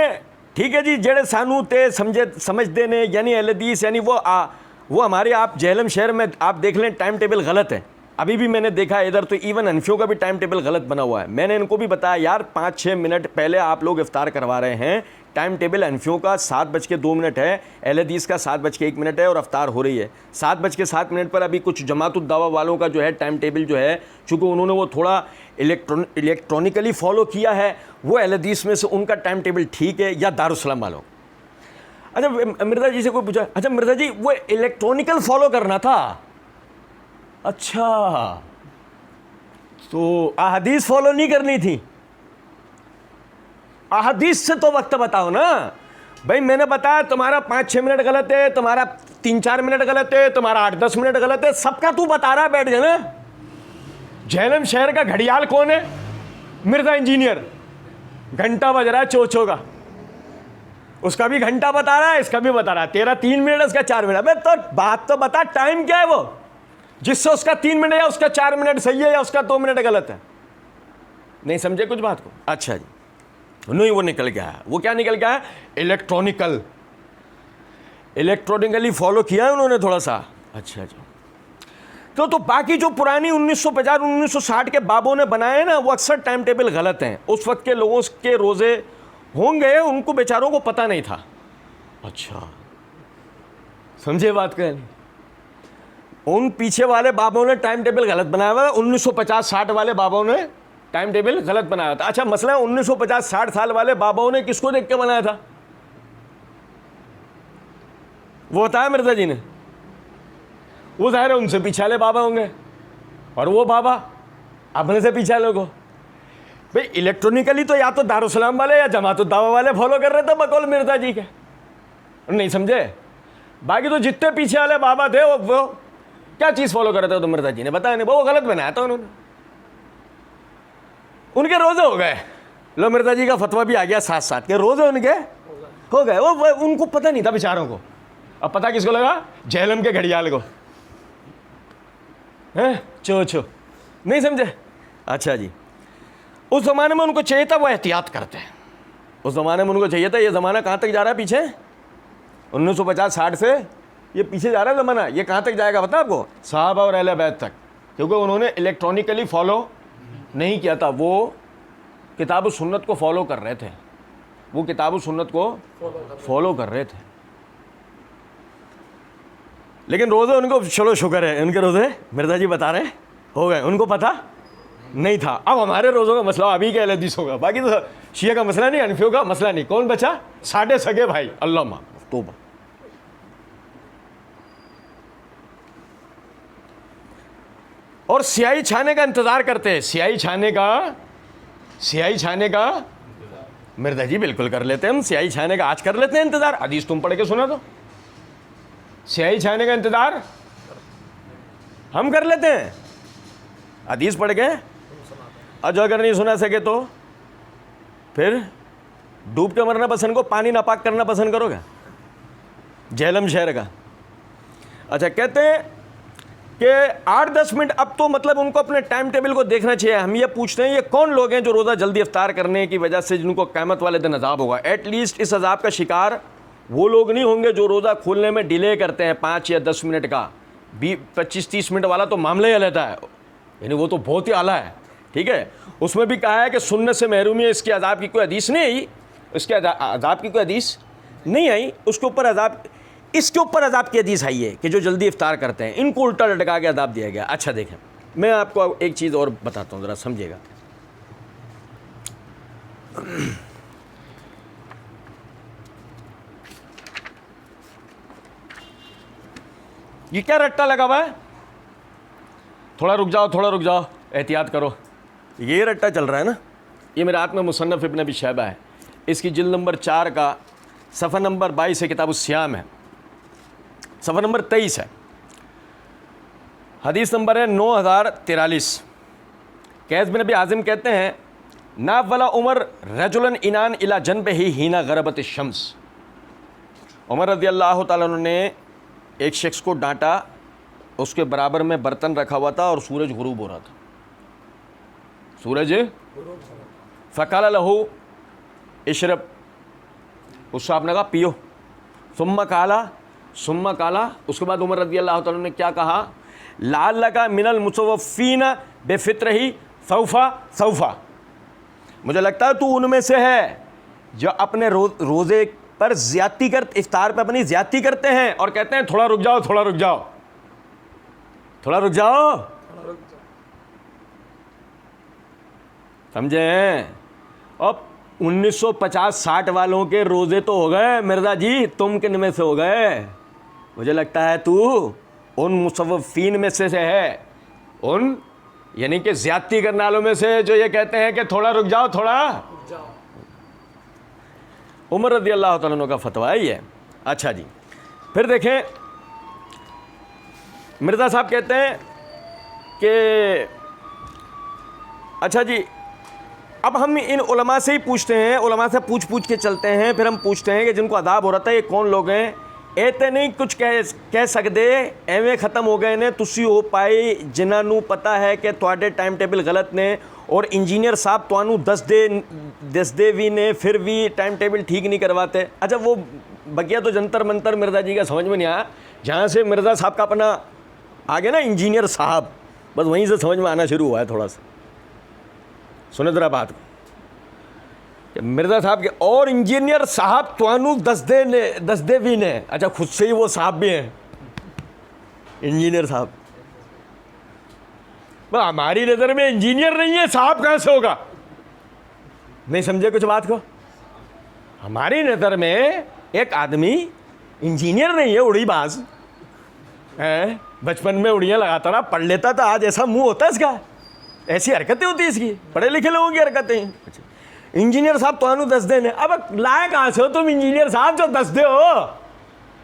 ٹھیک ہے جی جڑے سانو تے سمجھتے نے، یعنی اہل حدیث یعنی وہ ہمارے، آپ جہلم شہر میں آپ دیکھ لیں ٹائم ٹیبل غلط ہے، ابھی بھی میں نے دیکھا ادھر تو ایون انفیوں کا بھی ٹائم ٹیبل غلط بنا ہوا ہے. میں نے ان کو بھی بتایا یار 5-6 منٹ پہلے آپ لوگ افطار کروا رہے ہیں، ٹائم ٹیبل انفیوں کا 7:02 ہے، اہل حدیث کا 7:01 ہے اور افطار ہو رہی ہے. 7:07 پر ابھی کچھ جماعت الدعوہ والوں کا جو ہے ٹائم ٹیبل جو ہے، چونکہ انہوں نے وہ تھوڑا الیکٹرانکلی فالو کیا ہے، وہ اہل حدیث میں سے ان کا ٹائم ٹیبل ٹھیک ہے یا دارالسلام والوں. اچھا مرزا جی سے کوئی پوچھا، اچھا مرزا جی وہ الیکٹرانکل فالو کرنا تھا، اچھا تو احادیث فالو نہیں کرنی تھی؟ احادیث سے تو وقت بتاؤ نا بھائی. میں نے بتایا تمہارا 5-6 منٹ غلط ہے، تمہارا 3-4 منٹ غلط ہے، تمہارا 8-10 منٹ غلط ہے، سب کا تو بتا رہا بیٹھ گیا نا. جہلم شہر کا گھڑیال کون ہے؟ مرزا انجینئر. گھنٹہ بج رہا ہے چوچو کا، اس کا بھی گھنٹہ بتا رہا ہے، اس کا بھی بتا رہا ہے. تیرا 3 منٹ ہے، اس کا 4 منٹ. ابے تو بات تو بتا ٹائم کیا ہے وہ، جس سے اس کا 3 منٹ یا اس کا 4 منٹ صحیح ہے یا اس کا 2 منٹ غلط ہے. نہیں سمجھے کچھ بات کو؟ اچھا جی نہیں، وہ نکل گیا ہے. وہ کیا نکل گیا ہے؟ الیکٹرانکلی فالو کیا ہے انہوں نے تھوڑا سا. اچھا جی تو باقی جو پرانی 1950-1960 کے بابوں نے بنائے ہیں نا، وہ اکثر ٹائم ٹیبل غلط ہیں. اس وقت کے لوگوں کے روزے ہوں گے، ان کو بیچاروں کو پتہ نہیں تھا. اچھا سمجھے بات کہ نہیں؟ ان پیچھے والے بابوں نے ٹائم ٹیبل غلط بنایا ہوا ہے، 1950-60 والے بابوں نے ٹائم ٹیبل غلط بنایا تھا. اچھا مسئلہ 1950-60 سال والے بابوں نے کس کو دیکھ کے بنایا تھا؟ وہ بتایا مرزا جی نے. وہ ظاہر ہے ان سے پیچھے والے بابا ہوں گے، اور وہ بابا اپنے سے پیچھے والے کو. بھائی الیکٹرانکلی تو یا تو دارالسلام والے یا جماعت الدعوہ والے فالو کر رہے تھے بقول مرزا جی کے. نہیں سمجھے؟ باقی تو جتنے پیچھے والے بابا تھے وہ کیا چیز فالو کر رہے تھے؟ تو مرزا جی نے بتایا نہیں، وہ غلط بنایا تھا انہوں نے. ان کے روزے ہو گئے. لو مرزا جی کا فتویٰ بھی آ گیا ساتھ ساتھ کے روزے ان کے ہو گئے. وہ ان کو پتہ نہیں تھا بیچاروں کو. اب پتہ کس کو لگا؟ جہلم کے گھڑیال کو. چو نہیں سمجھے؟ اچھا جی اس زمانے میں ان کو چاہیے تھا وہ احتیاط کرتے ہیں. اس زمانے میں ان کو چاہیے تھا. یہ زمانہ کہاں تک جا رہا ہے پیچھے؟ 1950-60 سے یہ پیچھے جا رہا ہے زمانہ. یہ کہاں تک جائے گا پتہ آپ کو؟ صحابہ اور اہل بیت تک. کیونکہ انہوں نے الیکٹرانکلی فالو نہیں کیا تھا، وہ کتاب و سنت کو فالو کر رہے تھے. وہ کتاب و سنت کو فالو کر رہے تھے. لیکن روزے ان کو چلو شکر ہے ان کے روزے مرزا جی بتا رہے ہیں ہو گئے. ان کو پتہ نہیں تھا. اب ہمارے روزوں کا مسئلہ ابھی کے اہل حدیث ہوگا. باقی تو شیعہ کا مسئلہ نہیں، حنفیوں کا مسئلہ نہیں. کون بچا؟ ساڈے سگے بھائی. اللہ معاف توبہ. اور سیاہی چھانے کا انتظار کرتے ہیں. سیاہی چھانے کا مرزا جی بالکل کر لیتے ہیں ہم. سیاہی چھانے کا آج کر لیتے ہیں انتظار. حدیث تم پڑھ کے سنا دو. سیاہی چھانے کا انتظار ہم کر لیتے ہیں. حدیث پڑھ کے اور جو اگر نہیں سنا سکے تو پھر ڈوب کے مرنا پسند کو پانی ناپاک کرنا پسند کرو گے؟ جہلم شہر کا. اچھا کہتے ہیں کہ 8-10 منٹ. اب تو مطلب ان کو اپنے ٹائم ٹیبل کو دیکھنا چاہیے. ہم یہ پوچھتے ہیں یہ کون لوگ ہیں جو روزہ جلدی افطار کرنے کی وجہ سے جن کو قیامت والے دن عذاب ہوگا؟ ایٹ لیسٹ اس عذاب کا شکار وہ لوگ نہیں ہوں گے جو روزہ کھولنے میں ڈیلے کرتے ہیں 5 یا 10 منٹ کا. 25-30 منٹ والا تو معاملہ ہی لیتا ہے، یعنی وہ تو بہت ہی اعلیٰ ہے. ٹھیک ہے اس میں بھی کہا ہے کہ سنت سے محرومی ہے. اس کے عذاب کی کوئی حدیث نہیں آئی، اس کے عذاب کی کوئی حدیث نہیں آئی. اس کے اوپر عذاب کی حدیث آئی ہے کہ جو جلدی افطار کرتے ہیں ان کو الٹا لٹکا کے عذاب دیا گیا. اچھا دیکھیں میں آپ کو ایک چیز اور بتاتا ہوں ذرا سمجھیے گا. یہ کیا رٹا لگا ہوا ہے؟ تھوڑا رک جاؤ احتیاط کرو. یہ رٹا چل رہا ہے نا. یہ میرے ہاتھ میں مصنف ابن ابی شیبہ ہے. اس کی جلد نمبر 4 کا صفحہ نمبر 22 ہے. کتاب الصیام ہے. صفحہ نمبر 23 ہے. حدیث نمبر ہے 9043. قیس بن ابی عازم کہتے ہیں ناولا عمر رجلا انان الی جنبہ حین غربت الشمس. عمر رضی اللہ تعالیٰ عنہ نے ایک شخص کو ڈانٹا, اس کے برابر میں برتن رکھا ہوا تھا اور سورج غروب ہو رہا تھا, سورج فقال لہو اشرب, اس صاحب نے کہا پیو, ثم قالا, اس کے بعد عمر رضی اللہ تعالیٰ نے کیا کہا, لعلک من المتصوفین بفطرہ سوفا, مجھے لگتا ہے تو ان میں سے ہے جو اپنے روزے پر زیادتی افطار پہ اپنی زیادتی کرتے ہیں اور کہتے ہیں تھوڑا رک جاؤ, تھوڑا رک جاؤ, تھوڑا رک جاؤ, سمجھیں. اب 1950-60 والوں کے روزے تو ہو گئے مرزا جی, تم کن میں سے ہو گئے؟ مجھے لگتا ہے تو ان مصوفین میں سے ہے, ان یعنی کہ زیادتی کرنے والوں میں سے جو یہ کہتے ہیں کہ تھوڑا رک جاؤ, تھوڑا. عمر رضی اللہ تعالیٰ عنہ کا فتویٰ ہی ہے. اچھا جی, پھر دیکھیں مرزا صاحب کہتے ہیں کہ اچھا جی, اب ہم ان علماء سے ہی پوچھتے ہیں, علماء سے پوچھ کے چلتے ہیں, پھر ہم پوچھتے ہیں کہ جن کو عذاب ہو رہا تھا یہ کون لوگ ہیں؟ ایتے نہیں کچھ کہہ سکتے, ایویں ختم ہو گئے نے, تسی ہو پائی جنہاں نو پتہ ہے کہ تواڈے ٹائم ٹیبل غلط نے, اور انجینئر صاحب تانوں دس دے بھی نے, پھر بھی ٹائم ٹیبل ٹھیک نہیں کرواتے. اچھا وہ بقیہ تو جنتر منتر مرزا جی کا سمجھ میں نہیں آیا, جہاں سے مرزا صاحب کا اپنا آگے نا انجینئر صاحب, بس وہیں سے سمجھ میں آنا شروع ہوا ہے تھوڑا سا. سنیں ذرا بات کو, کہ مرزا صاحب کے اور انجینئر صاحب توانو دس دے بھی نے. اچھا خود سے ہی وہ صاحب بھی ہیں انجینئر صاحب. ہماری نظر میں انجینئر نہیں ہے, صاحب کہاں سے ہوگا؟ نہیں سمجھے کچھ بات کو؟ ہماری نظر میں ایک آدمی انجینئر نہیں ہے, اڑی باز, بچپن میں اڑیاں لگاتا رہا, پڑھ لیتا تھا, آج ایسا منہ ہوتا ہے اس کا, ایسی حرکتیں ہوتی ہیں اس کی, پڑھے لکھے لوگوں کی حرکتیں. انجینئر صاحب تو دس دے نے. اب لائے کہاں سے ہو تم انجینئر صاحب جو دس دے ہو؟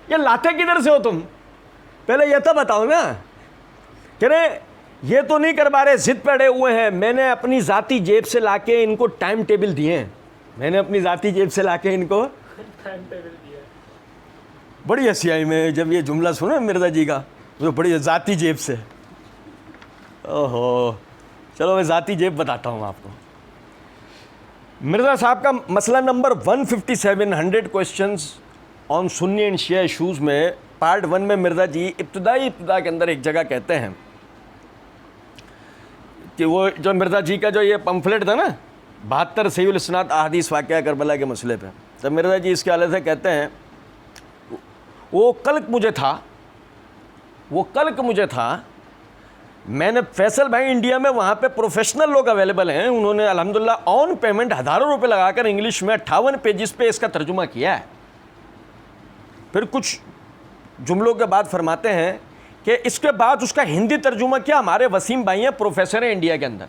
یہ لاتے کدھر سے ہو تم؟ پہلے یہ تو بتاؤ نا. کہ یہ تو نہیں کروا رہے, ضد پڑے ہوئے ہیں. میں نے اپنی ذاتی جیب سے لا کے ان کو ٹائم ٹیبل دیے ہیں, میں نے اپنی ذاتی جیب سے لا کے ان کو ٹائم ٹیبل دیا. بڑی ہنسی آئی میں جب یہ جملہ سنا مرزا جی کا, تو بڑی ذاتی جیب سے. اوہو, چلو میں ذاتی جیب بتاتا ہوں آپ کو. مرزا صاحب کا مسئلہ نمبر 157 questions on Sunni and Shia issues میں پارٹ 1 میں مرزا جی ابتدا کے اندر ایک جگہ کہتے ہیں کہ وہ جو مرزا جی کا جو یہ پمفلٹ تھا نا 72 صحیح الاسناد احادیث واقعہ کربلا کے مسئلے پہ, تب مرزا جی اس کے حوالے سے کہتے ہیں وہ قلق مجھے تھا, میں نے فیصل بھائی انڈیا میں وہاں پہ پروفیشنل لوگ اویلیبل ہیں, انہوں نے الحمدللہ آن پیمنٹ ہزاروں روپے لگا کر انگلش میں 58 پیجز پہ اس کا ترجمہ کیا ہے. پھر کچھ جملوں کے بعد فرماتے ہیں کہ اس کے بعد اس کا ہندی ترجمہ کیا ہمارے وسیم بھائی ہیں, پروفیسر ہیں انڈیا کے اندر.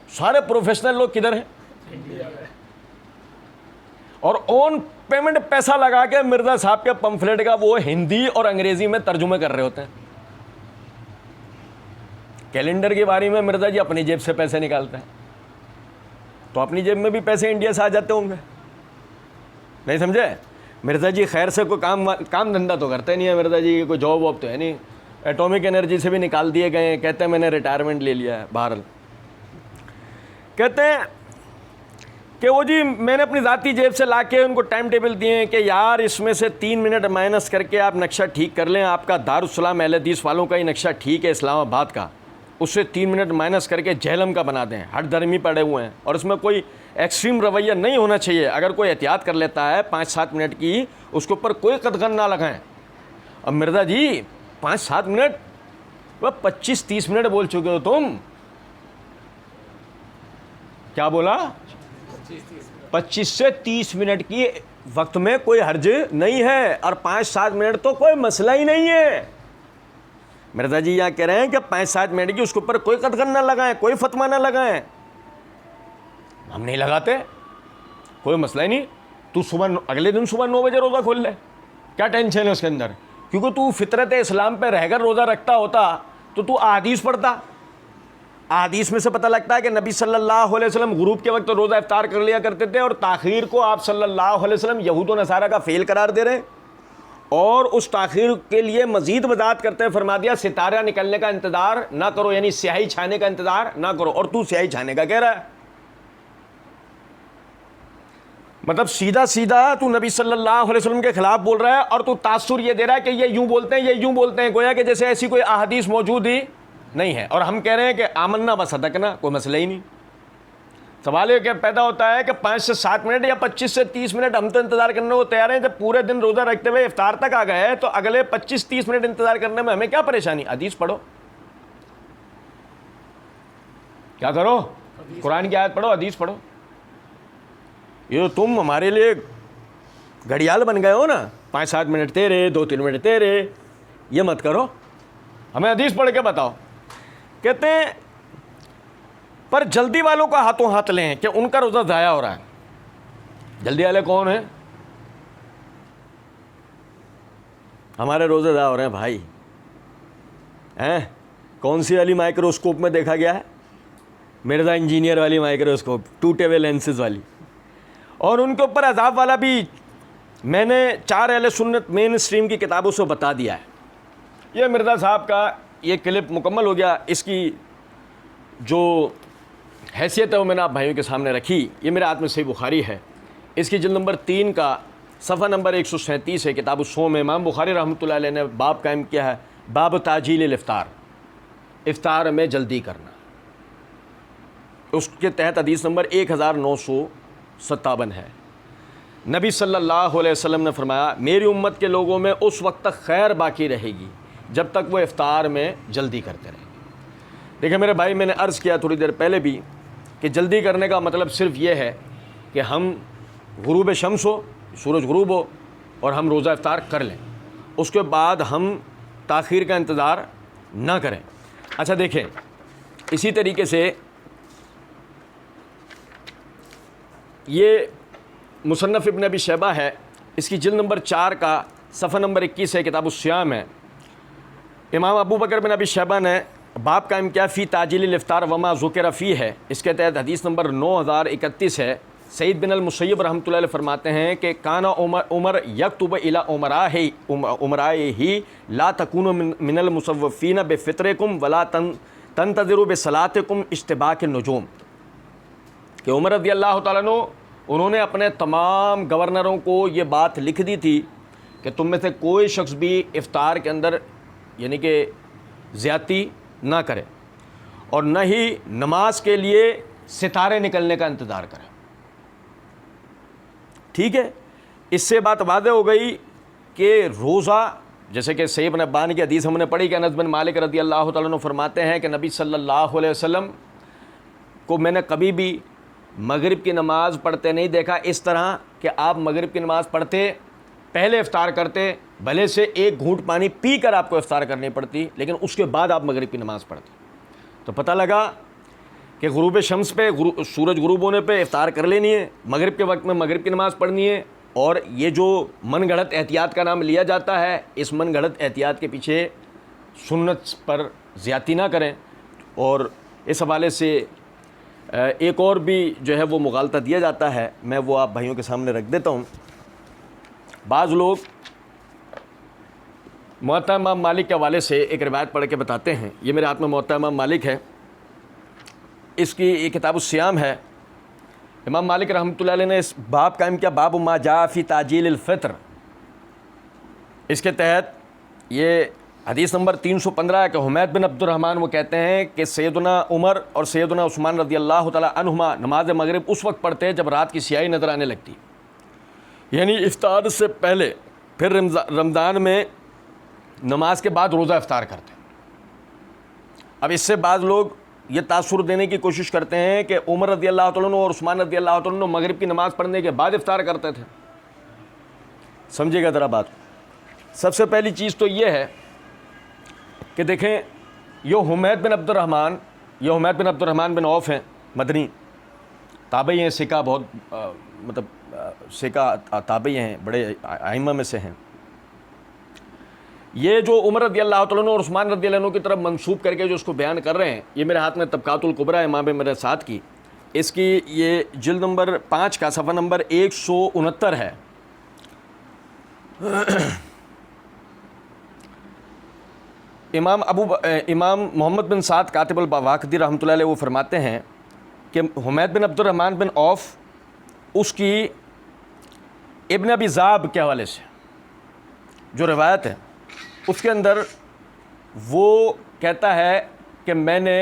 سارے پروفیشنل لوگ کدھر ہیں؟ انڈیا میں. اور آن پیمنٹ پیسہ لگا کے مرزا صاحب کے پمفلیٹ کا وہ ہندی اور انگریزی میں ترجمے کر رہے ہوتے ہیں. کیلنڈر کی باری میں مرزا جی اپنی جیب سے پیسے نکالتے ہیں, تو اپنی جیب میں بھی پیسے انڈیا سے آ جاتے ہوں گے. نہیں سمجھے؟ مرزا جی خیر سے کوئی کام دھندا تو کرتے نہیں ہے, مرزا جی کی کوئی جاب واب تو ہے نہیں, ایٹومک انرجی سے بھی نکال دیے گئے ہیں, کہتے ہیں میں نے ریٹائرمنٹ لے لیا ہے. بہرحال کہتے ہیں کہ وہ جی میں نے اپنی ذاتی جیب سے لا کے ان کو ٹائم ٹیبل دیے ہیں کہ یار اس میں سے 3 منٹ مائنس کر کے آپ نقشہ ٹھیک کر لیں, آپ کا دارالسلام اہل حدیث والوں کا ہی نقشہ ٹھیک ہے اسلام آباد کا, اس سے 3 منٹ مائنس کر کے جہلم کا بنا دیں. ہٹ درمی پڑے ہوئے ہیں اور اس میں کوئی ایکسٹریم رویہ نہیں ہونا چاہیے. اگر کوئی احتیاط کر لیتا ہے 5-7 منٹ کی, اس کے اوپر کوئی قدغن نہ لگائیں. اب مرزا جی 5-7 منٹ, وہ 25-30 منٹ بول چکے ہو تم. کیا بولا؟ 25 سے 30 منٹ کی وقت میں کوئی حرج نہیں ہے, اور 5-7 منٹ تو کوئی مسئلہ ہی نہیں ہے. مرزا جی یہاں کہہ رہے ہیں کہ 5-7 منٹ کی اس کے اوپر کوئی قدغن نہ لگائیں, کوئی فتویٰ نہ لگائیں. ہم نہیں لگاتے, کوئی مسئلہ ہی نہیں. تو اگلے دن صبح 9 بجے روزہ کھول لے, کیا ٹینشن ہے اس کے اندر؟ کیونکہ تو فطرت اسلام پہ رہ کر روزہ رکھتا ہوتا تو احادیث پڑھتا. احادیث میں سے پتہ لگتا ہے کہ نبی صلی اللہ علیہ وسلم غروب کے وقت روزہ افطار کر لیا کرتے تھے, اور تاخیر کو آپ صلی اللہ علیہ وسلم یہود و نصارہ کا فعل قرار دے رہے ہیں. اور اس تاخیر کے لیے مزید وضاحت کرتے ہوئے فرما دیا ستارہ نکلنے کا انتظار نہ کرو، یعنی سیاہی چھانے کا انتظار نہ کرو، اور تو سیاہی چھانے کا کہہ رہا ہے۔ مطلب سیدھا سیدھا تو نبی صلی اللہ علیہ وسلم کے خلاف بول رہا ہے، اور تو تاثر یہ دے رہا ہے کہ یہ یوں بولتے ہیں، یہ یوں بولتے ہیں، گویا کہ جیسے ایسی کوئی احادیث موجود ہی نہیں ہے، اور ہم کہہ رہے ہیں کہ آمنا و صدقنا، کوئی مسئلہ ہی نہیں۔ سوال یہ کیا پیدا ہوتا ہے کہ 5 سے 7 منٹ یا 25 سے 30 منٹ ہم تو انتظار کرنے کو تیار ہیں، جب پورے دن روزہ رکھتے ہوئے افطار تک آ گئے تو اگلے 25-30 منٹ انتظار کرنے میں ہمیں کیا پریشانی؟ حدیث پڑھو، کیا کرو؟ قرآن کی آیت پڑھو، حدیث پڑھو۔ یہ تم ہمارے لیے گھڑیال بن گئے ہو نا، 5-7 منٹ تیرے، 2-3 منٹ تیرے، یہ مت کرو، ہمیں حدیث پڑھ کے بتاؤ۔ کہتے ہیں پر جلدی والوں کا ہاتھوں ہاتھ لیں کہ ان کا روزہ ضائع ہو رہا ہے۔ جلدی والے کون ہیں؟ ہمارے روزے ضائع ہو رہے ہیں بھائی، ہیں؟ کون سی والی مائکروسکوپ میں دیکھا گیا ہے؟ مرزا انجینئر والی مائکروسکوپ، ٹوٹے ہوئے لینسز والی، اور ان کے اوپر عذاب والا بھی میں نے 4 اہل سنت مین اسٹریم کی کتابوں سے بتا دیا ہے۔ یہ مرزا صاحب کا یہ کلپ مکمل ہو گیا، اس کی جو حیثیت ہے وہ میں نے آپ بھائیوں کے سامنے رکھی۔ یہ میرے ہاتھ میں صحیح بخاری ہے، اس کی جلد نمبر 3 کا صفحہ نمبر 137 ہے، کتاب الصوم میں امام بخاری رحمۃ اللہ علیہ نے باب قائم کیا ہے، باب تاجیل الافطار، افطار میں جلدی کرنا۔ اس کے تحت حدیث نمبر 1957 ہے۔ نبی صلی اللہ علیہ وسلم نے فرمایا میری امت کے لوگوں میں اس وقت تک خیر باقی رہے گی جب تک وہ افطار میں جلدی کرتے رہیں گے۔ دیکھیں میرے بھائی، میں نے عرض کیا تھوڑی دیر پہلے بھی کہ جلدی کرنے کا مطلب صرف یہ ہے کہ ہم غروب شمس ہو، سورج غروب ہو اور ہم روزہ افطار کر لیں، اس کے بعد ہم تاخیر کا انتظار نہ کریں۔ اچھا دیکھیں، اسی طریقے سے یہ مصنف ابن ابی شیبہ ہے، اس کی جلد نمبر 4 کا صفحہ نمبر 21 ہے، کتاب الصیام ہے۔ امام ابو بکر بن ابی شیبہ نے باب قائم کیا فی تاجیل الافطار وما ذکر فی ہے، اس کے تحت حدیث نمبر 9031 ہے۔ سعید بن المسیب رحمۃ اللہ علیہ فرماتے ہیں کہ کانا عمر یکتب الی امرائہ لا تکونوا من المصوفین بفطرکم ولا تنتظروا بصلاتکم اشتباک النجوم، کہ عمر رضی اللہ تعالیٰ عنہ انہوں نے اپنے تمام گورنروں کو یہ بات لکھ دی تھی کہ تم میں سے کوئی شخص بھی افطار کے اندر یعنی کہ زیادتی نہ کرے اور نہ ہی نماز کے لیے ستارے نکلنے کا انتظار کرے۔ ٹھیک ہے، اس سے بات واضح ہو گئی کہ روزہ، جیسے کہ صحیح ابن حبان کی حدیث ہم نے پڑھی کہ انس بن مالک رضی اللہ تعالیٰ عنہ فرماتے ہیں کہ نبی صلی اللہ علیہ وسلم کو میں نے کبھی بھی مغرب کی نماز پڑھتے نہیں دیکھا اس طرح کہ آپ مغرب کی نماز پڑھتے پہلے افطار کرتے، بھلے سے 1 گھونٹ پانی پی کر آپ کو افطار کرنی پڑتی، لیکن اس کے بعد آپ مغرب کی نماز پڑھتے۔ تو پتہ لگا کہ غروب شمس پہ، سورج غروب ہونے پہ افطار کر لینی ہے، مغرب کے وقت میں مغرب کی نماز پڑھنی ہے، اور یہ جو من گھڑت احتیاط کا نام لیا جاتا ہے، اس من گھڑت احتیاط کے پیچھے سنت پر زیادتی نہ کریں۔ اور اس حوالے سے ایک اور بھی جو ہے وہ مغالطہ دیا جاتا ہے، میں وہ آپ بھائیوں کے سامنے رکھ دیتا ہوں۔ بعض لوگ موطا امام مالک کے حوالے سے ایک روایت پڑھ کے بتاتے ہیں، یہ میرے ہاتھ میں موطا امام مالک ہے، اس کی یہ کتاب الصیام ہے۔ امام مالک رحمۃ اللہ علیہ نے اس باب قائم کیا، باب ما جاء فی تاجیل الفطر، اس کے تحت یہ حدیث نمبر 315 ہے کہ حمید بن عبد الرحمن وہ کہتے ہیں کہ سیدنا عمر اور سیدنا عثمان رضی اللہ تعالیٰ عنہما نماز مغرب اس وقت پڑھتے جب رات کی سیاہی نظر آنے لگتی، یعنی افطار سے پہلے، پھر رمضان میں نماز کے بعد روزہ افطار کرتے۔ اب اس سے بعض لوگ یہ تاثر دینے کی کوشش کرتے ہیں کہ عمر رضی اللہ تعالیٰ عنہ اور عثمان رضی اللہ تعالیٰ عنہ مغرب کی نماز پڑھنے کے بعد افطار کرتے تھے۔ سمجھے گا ذرا بات۔ سب سے پہلی چیز تو یہ ہے کہ دیکھیں، یہ حمید بن عبد الرحمن بن عوف ہیں، مدنی تابعی ہیں، سکہ بہت مطلب سکہ تابعی ہیں، بڑے ائمہ میں سے ہیں۔ یہ جو عمر رضی اللہ تعالیٰ عنہ اور عثمان رضی اللہ عنہ کی طرف منسوب کر کے جو اس کو بیان کر رہے ہیں، یہ میرے ہاتھ میں طبقات الکبریٰ امام میرے ساتھ کی، اس کی یہ جلد نمبر 5 کا صفحہ نمبر 169 ہے۔ امام محمد بن سعد کاتب الواقدی رحمۃ اللہ علیہ وہ فرماتے ہیں کہ حمید بن عبد الرحمن بن عوف اس کی ابن ابی ذئب کے حوالے سے جو روایت ہے اس کے اندر وہ کہتا ہے کہ میں نے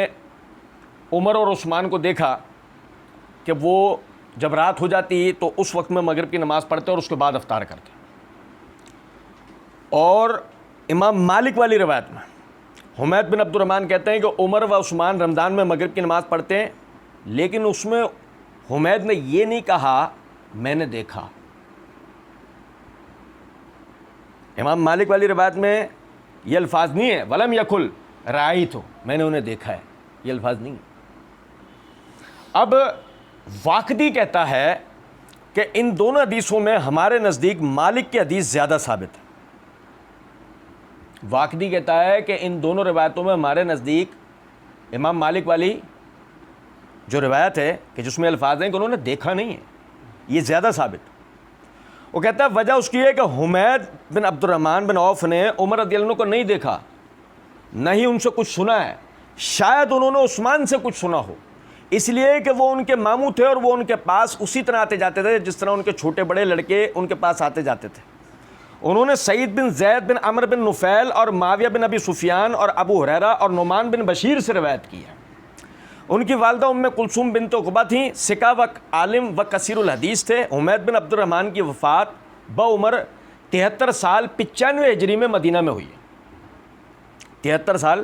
عمر اور عثمان کو دیکھا کہ وہ جب رات ہو جاتی تو اس وقت میں مغرب کی نماز پڑھتے اور اس کے بعد افطار کرتے. اور امام مالک والی روایت میں حمید بن عبد الرحمن کہتے ہیں کہ عمر و عثمان رمضان میں مغرب کی نماز پڑھتے ہیں، لیکن اس میں حمید نے یہ نہیں کہا میں نے دیکھا. امام مالک والی روایت میں یہ الفاظ نہیں ہے ولم یکل رأیت، میں نے انہیں دیکھا ہے، یہ الفاظ نہیں ہے. اب واقدی کہتا ہے کہ ان دونوں حدیثوں میں ہمارے نزدیک مالک کی حدیث زیادہ ثابت ہے. واقدی کہتا ہے کہ ان دونوں روایتوں میں ہمارے نزدیک امام مالک والی جو روایت ہے کہ جس میں الفاظ ہیں کہ انہوں نے دیکھا نہیں ہے، یہ زیادہ ثابت. وہ کہتا ہے وجہ اس کی ہے کہ حمید بن عبد الرحمن بن عوف نے عمر رضی اللہ عنہ کو نہیں دیکھا، نہ ہی ان سے کچھ سنا ہے. شاید انہوں نے عثمان سے کچھ سنا ہو، اس لیے کہ وہ ان کے ماموں تھے اور وہ ان کے پاس اسی طرح آتے جاتے تھے جس طرح ان کے چھوٹے بڑے لڑکے ان کے پاس آتے جاتے تھے. انہوں نے سعید بن زید بن عمر بن نفیل اور معاویہ بن ابی سفیان اور ابو ہریرہ اور نعمان بن بشیر سے روایت کی ہے. ان کی والدہ ام کلثوم بنت عقبہ تھیں، ثقہ و عالم و کثیر الحدیث تھے. حمید بن عبد الرحمن کی وفات بعمر 73 سال 95 ہجری میں مدینہ میں ہوئی ہے. 73 سال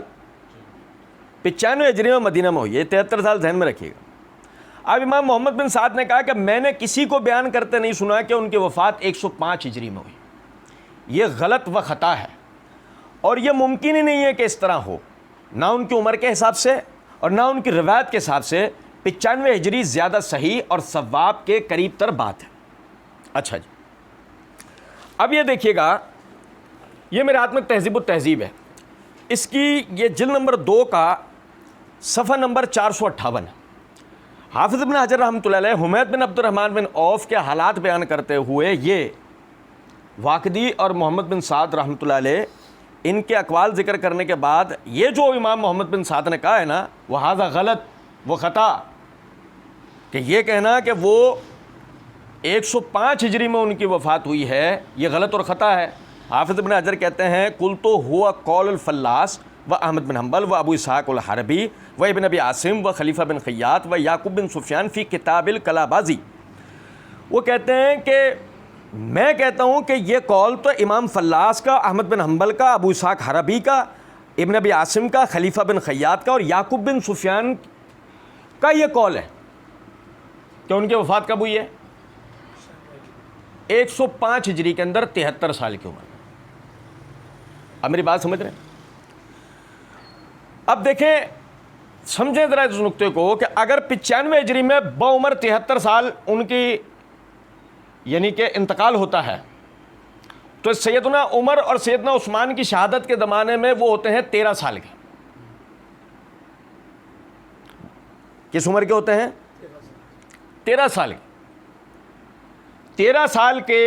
95 ہجری میں مدینہ میں ہوئی ہے. 73 سال ذہن میں رکھیے گا. اب امام محمد بن سعد نے کہا کہ میں نے کسی کو بیان کرتے نہیں سنا کہ ان کی وفات 105 ہجری میں ہوئی. یہ غلط و خطا ہے اور یہ ممکن ہی نہیں ہے کہ اس طرح ہو، نہ ان کی عمر کے حساب سے اور نہ ان کی روایت کے حساب سے. 95 ہجری زیادہ صحیح اور صواب کے قریب تر بات ہے. اچھا جی، اب یہ دیکھیے گا، یہ میرے ہاتھ میں تہذیب التہذیب ہے، اس کی یہ جلد نمبر 2 کا صفحہ نمبر 458 ہے. حافظ ابن حجر رحمۃ اللہ علیہ حمید بن عبد الرحمن بن عوف کے حالات بیان کرتے ہوئے یہ واقدی اور محمد بن سعد رحمۃ اللہ علیہ ان کے اقوال ذکر کرنے کے بعد یہ جو امام محمد بن سعد نے کہا ہے نا وہ ھذا غلط وہ خطا، کہ یہ کہنا کہ وہ 105 ہجری میں ان کی وفات ہوئی ہے، یہ غلط اور خطا ہے. حافظ ابن حجر کہتے ہیں قلت ہوا قول الفلاس و احمد بن حنبل و ابو اسحاق الحربی و ابن ابی عاصم و خلیفہ بن خیاط و یعقوب بن سفیان فی کتاب الکلابازی. وہ کہتے ہیں کہ میں کہتا ہوں کہ یہ قول تو امام فلاس کا، احمد بن حنبل کا، ابو اسحاق حربی کا، ابن ابی عاصم کا، خلیفہ بن خیاط کا اور یعقوب بن سفیان کا یہ قول ہے کہ ان کی وفات کب ہوئی ہے؟ 105 ہجری کے اندر 73 سال کی عمر. اب میری بات سمجھ رہے ہیں؟ اب دیکھیں، سمجھیں ذرا اس نقطے کو کہ اگر 95 ہجری میں بعمر 73 سال ان کی یعنی کہ انتقال ہوتا ہے تو سیدنا عمر اور سیدنا عثمان کی شہادت کے زمانے میں وہ ہوتے ہیں 13 سال کے. کس عمر کے ہوتے ہیں؟ 13 سال کے. 13 سال کے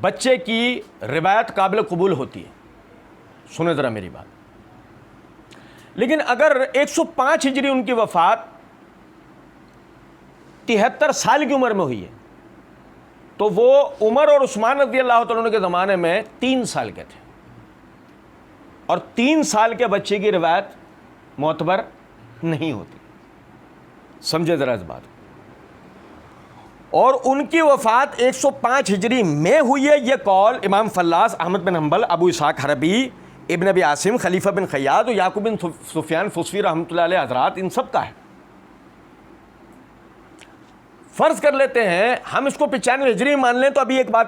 بچے کی روایت قابل قبول ہوتی ہے. سنیں ذرا میری بات. لیکن اگر 105 ہجری ان کی وفات 73 سال کی عمر میں ہوئی ہے تو وہ عمر اور عثمان رضی اللہ تعالیٰ عنہ کے زمانے میں 3 سال کے تھے، اور 3 سال کے بچے کی روایت معتبر نہیں ہوتی. سمجھے ذرا اس بات. اور ان کی وفات 105 ہجری میں ہوئی ہے، یہ قول امام فلاس، احمد بن حنبل، ابو اسحاق حربی، ابن ابی عاصم، خلیفہ بن خیاط اور یعقوب بن سفیان فسوی رحمۃ اللہ علیہ حضرات ان سب کا ہے. فرض کر لیتے ہیں ہم اس کو 95 ہجری مان لیں تو ابھی ایک بات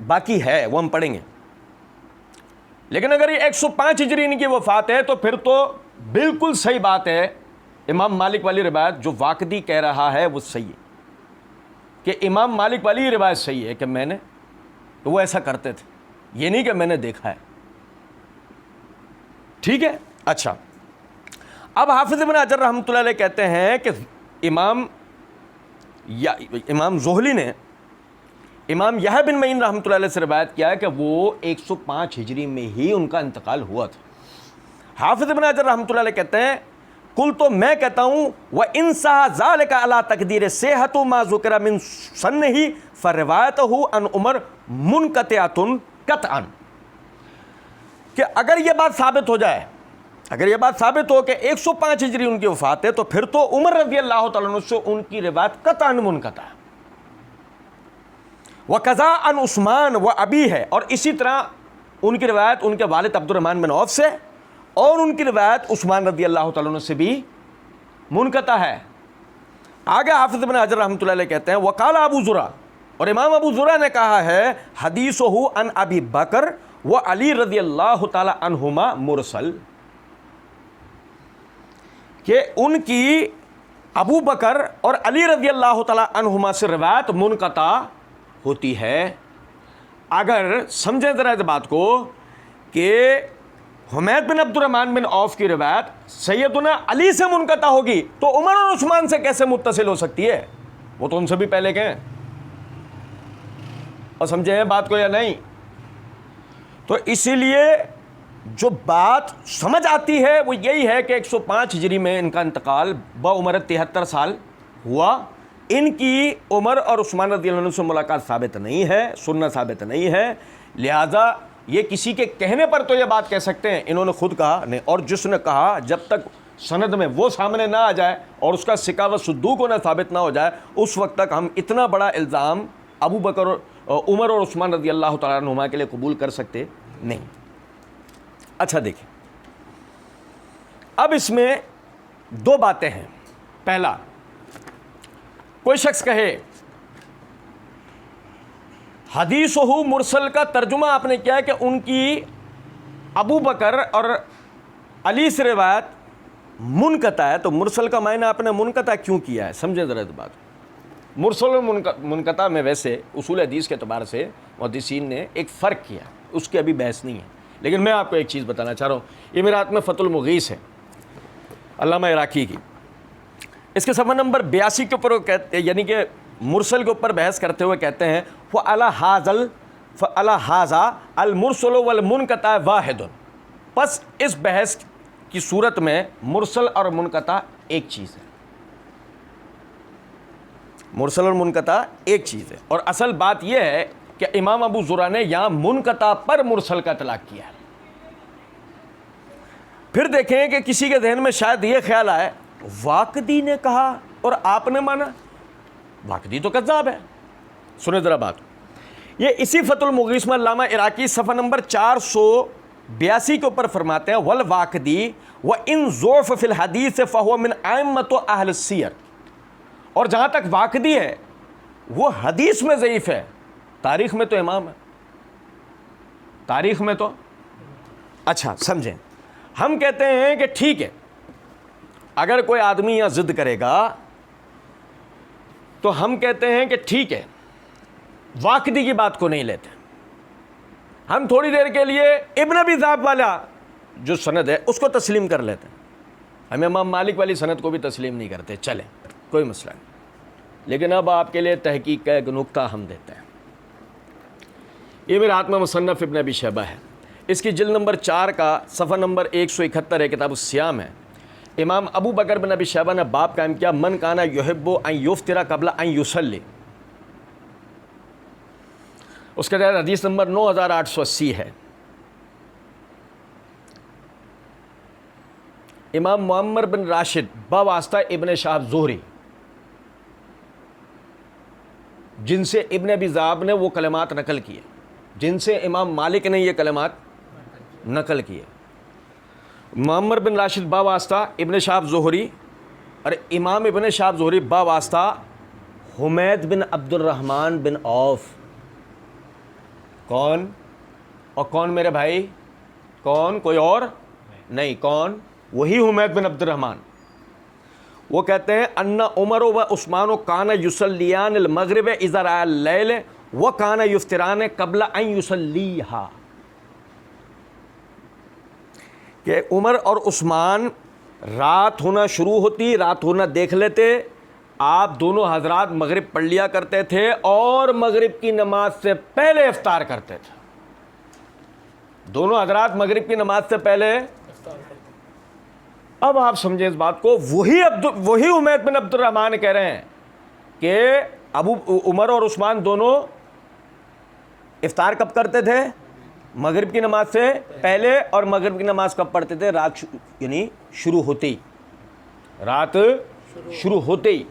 باقی ہے، وہ ہم پڑھیں گے. لیکن اگر یہ 105 ہجری ان کی وفات ہے تو پھر تو بالکل صحیح بات ہے. امام مالک والی روایت جو واقدی کہہ رہا ہے وہ صحیح ہے، کہ امام مالک والی روایت صحیح ہے کہ میں نے تو وہ ایسا کرتے تھے، یہ نہیں کہ میں نے دیکھا ہے. ٹھیک ہے. اچھا، اب حافظ ابن حجر رحمۃ اللہ علیہ کہتے ہیں کہ امام زہلی نے امام یحییٰ بن معین رحمۃ اللہ علیہ سے روایت کیا ہے کہ وہ 105 ہجری میں ہی ان کا انتقال ہوا تھا. حافظ ابن حجر رحمۃ اللہ علیہ کہتے ہیں کل تو میں کہتا ہوں وَإِن صَحَّ ذَلِكَ عَلَىٰ تَقْدِيرِ صِحَّةُ مَا ذُكِرَ مِن سَنِّهِ فَرِوَایَتُهُ عَنْ عمر مُنْقَطِعَةٌ قطعاً، کہ اگر یہ بات ثابت ہو جائے، اگر یہ بات ثابت ہو کہ 105 ہجری ان کی وفات ہے، تو پھر تو عمر رضی اللہ تعالیٰ عنہ سے ان کی روایت قطعاً منقطع ہے۔ وَقَضَىٰ عَنْ عثمان و ابی ہے، اور اسی طرح ان کی روایت ان کے والد عبد الرحمن بن عوف سے، اور ان کی روایت عثمان رضی اللہ تعالیٰ عنہ سے بھی منقطع ہے۔ آگے حافظ ابن حجر رحمۃ اللہ علیہ کہتے ہیں وقال ابو زرع، اور امام ابو زرع نے کہا ہے حدیثہ عن ابی بکر و علی رضی اللہ تعالی عنہما مرسل، کہ ان کی ابو بکر اور علی رضی اللہ تعالی عنہما سے روایت منقطع ہوتی ہے۔ اگر سمجھیں ذرا اس بات کو کہ حمید بن عبد الرحمن بن عوف کی روایت سیدنا علی سے منقطع ہوگی تو عمر اور عثمان سے کیسے متصل ہو سکتی ہے؟ وہ تو ان سے بھی پہلے گئے۔ اور سمجھے ہیں بات کو یا نہیں؟ تو اسی لیے جو بات سمجھ آتی ہے وہ یہی ہے کہ 105 ہجری میں ان کا انتقال بعمر 73 سال ہوا۔ ان کی عمر اور عثمان رضی اللہ عنہ سے ملاقات ثابت نہیں ہے، سننا ثابت نہیں ہے، لہذا یہ کسی کے کہنے پر تو یہ بات کہہ سکتے ہیں، انہوں نے خود کہا نہیں، اور جس نے کہا جب تک سند میں وہ سامنے نہ آ جائے اور اس کا سکہ و صدوق ہونا ثابت نہ ہو جائے اس وقت تک ہم اتنا بڑا الزام ابو بکر عمر اور عثمان رضی اللہ تعالیٰ عنہما کے لیے قبول کر سکتے نہیں۔ اچھا دیکھیں، اب اس میں دو باتیں ہیں۔ پہلا، کوئی شخص کہے حدیثہ مرسل کا ترجمہ آپ نے کیا ہے کہ ان کی ابو بکر اور علی سے روایت منقطع ہے، تو مرسل کا معنی آپ نے منقطع کیوں کیا ہے؟ سمجھیں ذرا اس بات۔ مرسل اور منقطع میں ویسے اصول حدیث کے اعتبار سے محدثین نے ایک فرق کیا، اس کی ابھی بحث نہیں ہے، لیکن میں آپ کو ایک چیز بتانا چاہ رہا ہوں۔ یہ میرے ہاتھ میں فتح المغیث ہے علامہ عراقی کی، اس کے صفحہ نمبر 82 کے اوپر وہ کہتے ہیں، یعنی کہ مرسل کے اوپر بحث کرتے ہوئے کہتے ہیں فَعَلَى هَذَا الْمُرْسَلُ وَالْمُنْقَطَعُ وَاحِدٌ، پس اس بحث کی صورت میں مرسل اور منقطع ایک چیز ہے، مرسل اور منقطع ایک چیز ہے۔ اور اصل بات یہ ہے کہ امام ابو زرع نے یہاں منقطع پر مرسل کا اطلاق کیا ہے۔ پھر دیکھیں کہ کسی کے ذہن میں شاید یہ خیال آئے واقدی نے کہا اور آپ نے مانا، واقدی تو کذاب ہے۔ سنیں ذرا بات، یہ اسی فتح المغیث میں علامہ عراقی صفحہ نمبر 482 کے اوپر فرماتے ہیں والواقدی وَإِن ضُعِفَ فِي الْحَدِيثِ فَهُوَ مِنْ أَئِمَّةِ أَهْلِ السِّيَرِ، اور جہاں تک واقدی ہے وہ حدیث میں ضعیف ہے، تاریخ میں تو امام ہے، تاریخ میں تو۔ اچھا سمجھیں، ہم کہتے ہیں کہ ٹھیک ہے، اگر کوئی آدمی یہاں ضد کرے گا تو ہم کہتے ہیں کہ ٹھیک ہے، واقدی کی بات کو نہیں لیتے، ہم تھوڑی دیر کے لیے ابن ابی ذئب والا جو سند ہے اس کو تسلیم کر لیتے ہیں، ہم امام مالک والی سند کو بھی تسلیم نہیں کرتے، چلیں کوئی مسئلہ نہیں۔ لیکن اب آپ کے لیے تحقیق کا ایک نقطہ ہم دیتے ہیں۔ یہ میرے ہاتھ میں مصنف ابن ابی شیبہ ہے، اس کی جلد نمبر 4 کا صفحہ نمبر 171 ہے، کتاب الصیام ہے۔ امام ابو بکر بن ابی شیبہ نے باب قائم کیا من کان یحب ان یفطر قبل ان یصلی، اس کے تحت حدیث نمبر 9880 ہے۔ امام معمر بن راشد بواسطہ ابن شہاب زہری، جن سے ابن ابی ذئب نے وہ کلمات نقل کیے جن سے امام مالک نے یہ کلمات نقل کیے، معمر بن راشد بواسطہ ابن شہاب زہری، اور امام ابن شہاب زہری بواسطہ حمید بن عبد الرحمن بن عوف۔ کون؟ اور کون میرے بھائی؟ کون؟ کوئی اور نہیں، کون؟ وہی حمید بن عبد الرحمن۔ وہ کہتے ہیں ان عمر و عثمان کان یصلیان المغرب اذا رأى اللیل وکان یفطران قبل ان یصلیھا، کہ عمر اور عثمان رات ہونا شروع ہوتی، رات ہونا دیکھ لیتے، آپ دونوں حضرات مغرب پڑھ لیا کرتے تھے اور مغرب کی نماز سے پہلے افطار کرتے تھے، دونوں حضرات مغرب کی نماز سے پہلے اب آپ سمجھیں اس بات کو، وہی حمید بن عبد الرحمن کہہ رہے ہیں کہ عمر اور عثمان دونوں افطار کب کرتے تھے؟ مغرب کی نماز سے پہلے، اور مغرب کی نماز کب پڑھتے تھے؟ رات یعنی شروع ہوتے ہی، رات شروع ہوتے ہی۔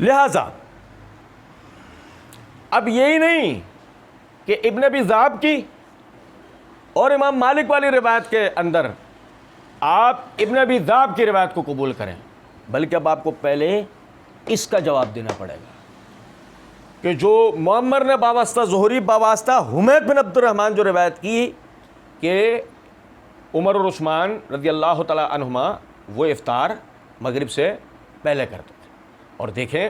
لہذا اب یہی نہیں کہ ابن ابی ذئب کی اور امام مالک والی روایت کے اندر آپ ابن ابی ذئب کی روایت کو قبول کریں، بلکہ اب آپ کو پہلے اس کا جواب دینا پڑے گا کہ جو معمر نے باواسطہ زہری باواسطہ حمید بن عبد الرحمن جو روایت کی کہ عمر اور عثمان رضی اللہ تعالی عنہما وہ افطار مغرب سے پہلے کرتے تھے۔ اور دیکھیں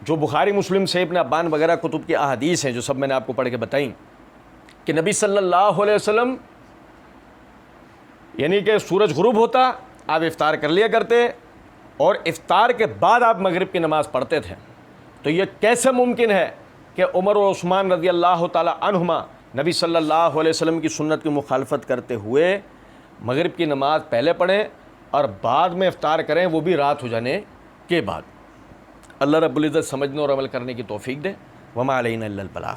جو بخاری مسلم سے ابن ابان وغیرہ کتب کی احادیث ہیں جو سب میں نے آپ کو پڑھ کے بتائیں کہ نبی صلی اللہ علیہ وسلم یعنی کہ سورج غروب ہوتا آپ افطار کر لیا کرتے اور افطار کے بعد آپ مغرب کی نماز پڑھتے تھے۔ تو یہ کیسے ممکن ہے کہ عمر و عثمان رضی اللہ تعالی عنہما نبی صلی اللہ علیہ وسلم کی سنت کی مخالفت کرتے ہوئے مغرب کی نماز پہلے پڑھیں اور بعد میں افطار کریں، وہ بھی رات ہو جانے کے بعد؟ اللہ رب العزت سمجھنے اور عمل کرنے کی توفیق دے۔ وما علینا الا البلاغ۔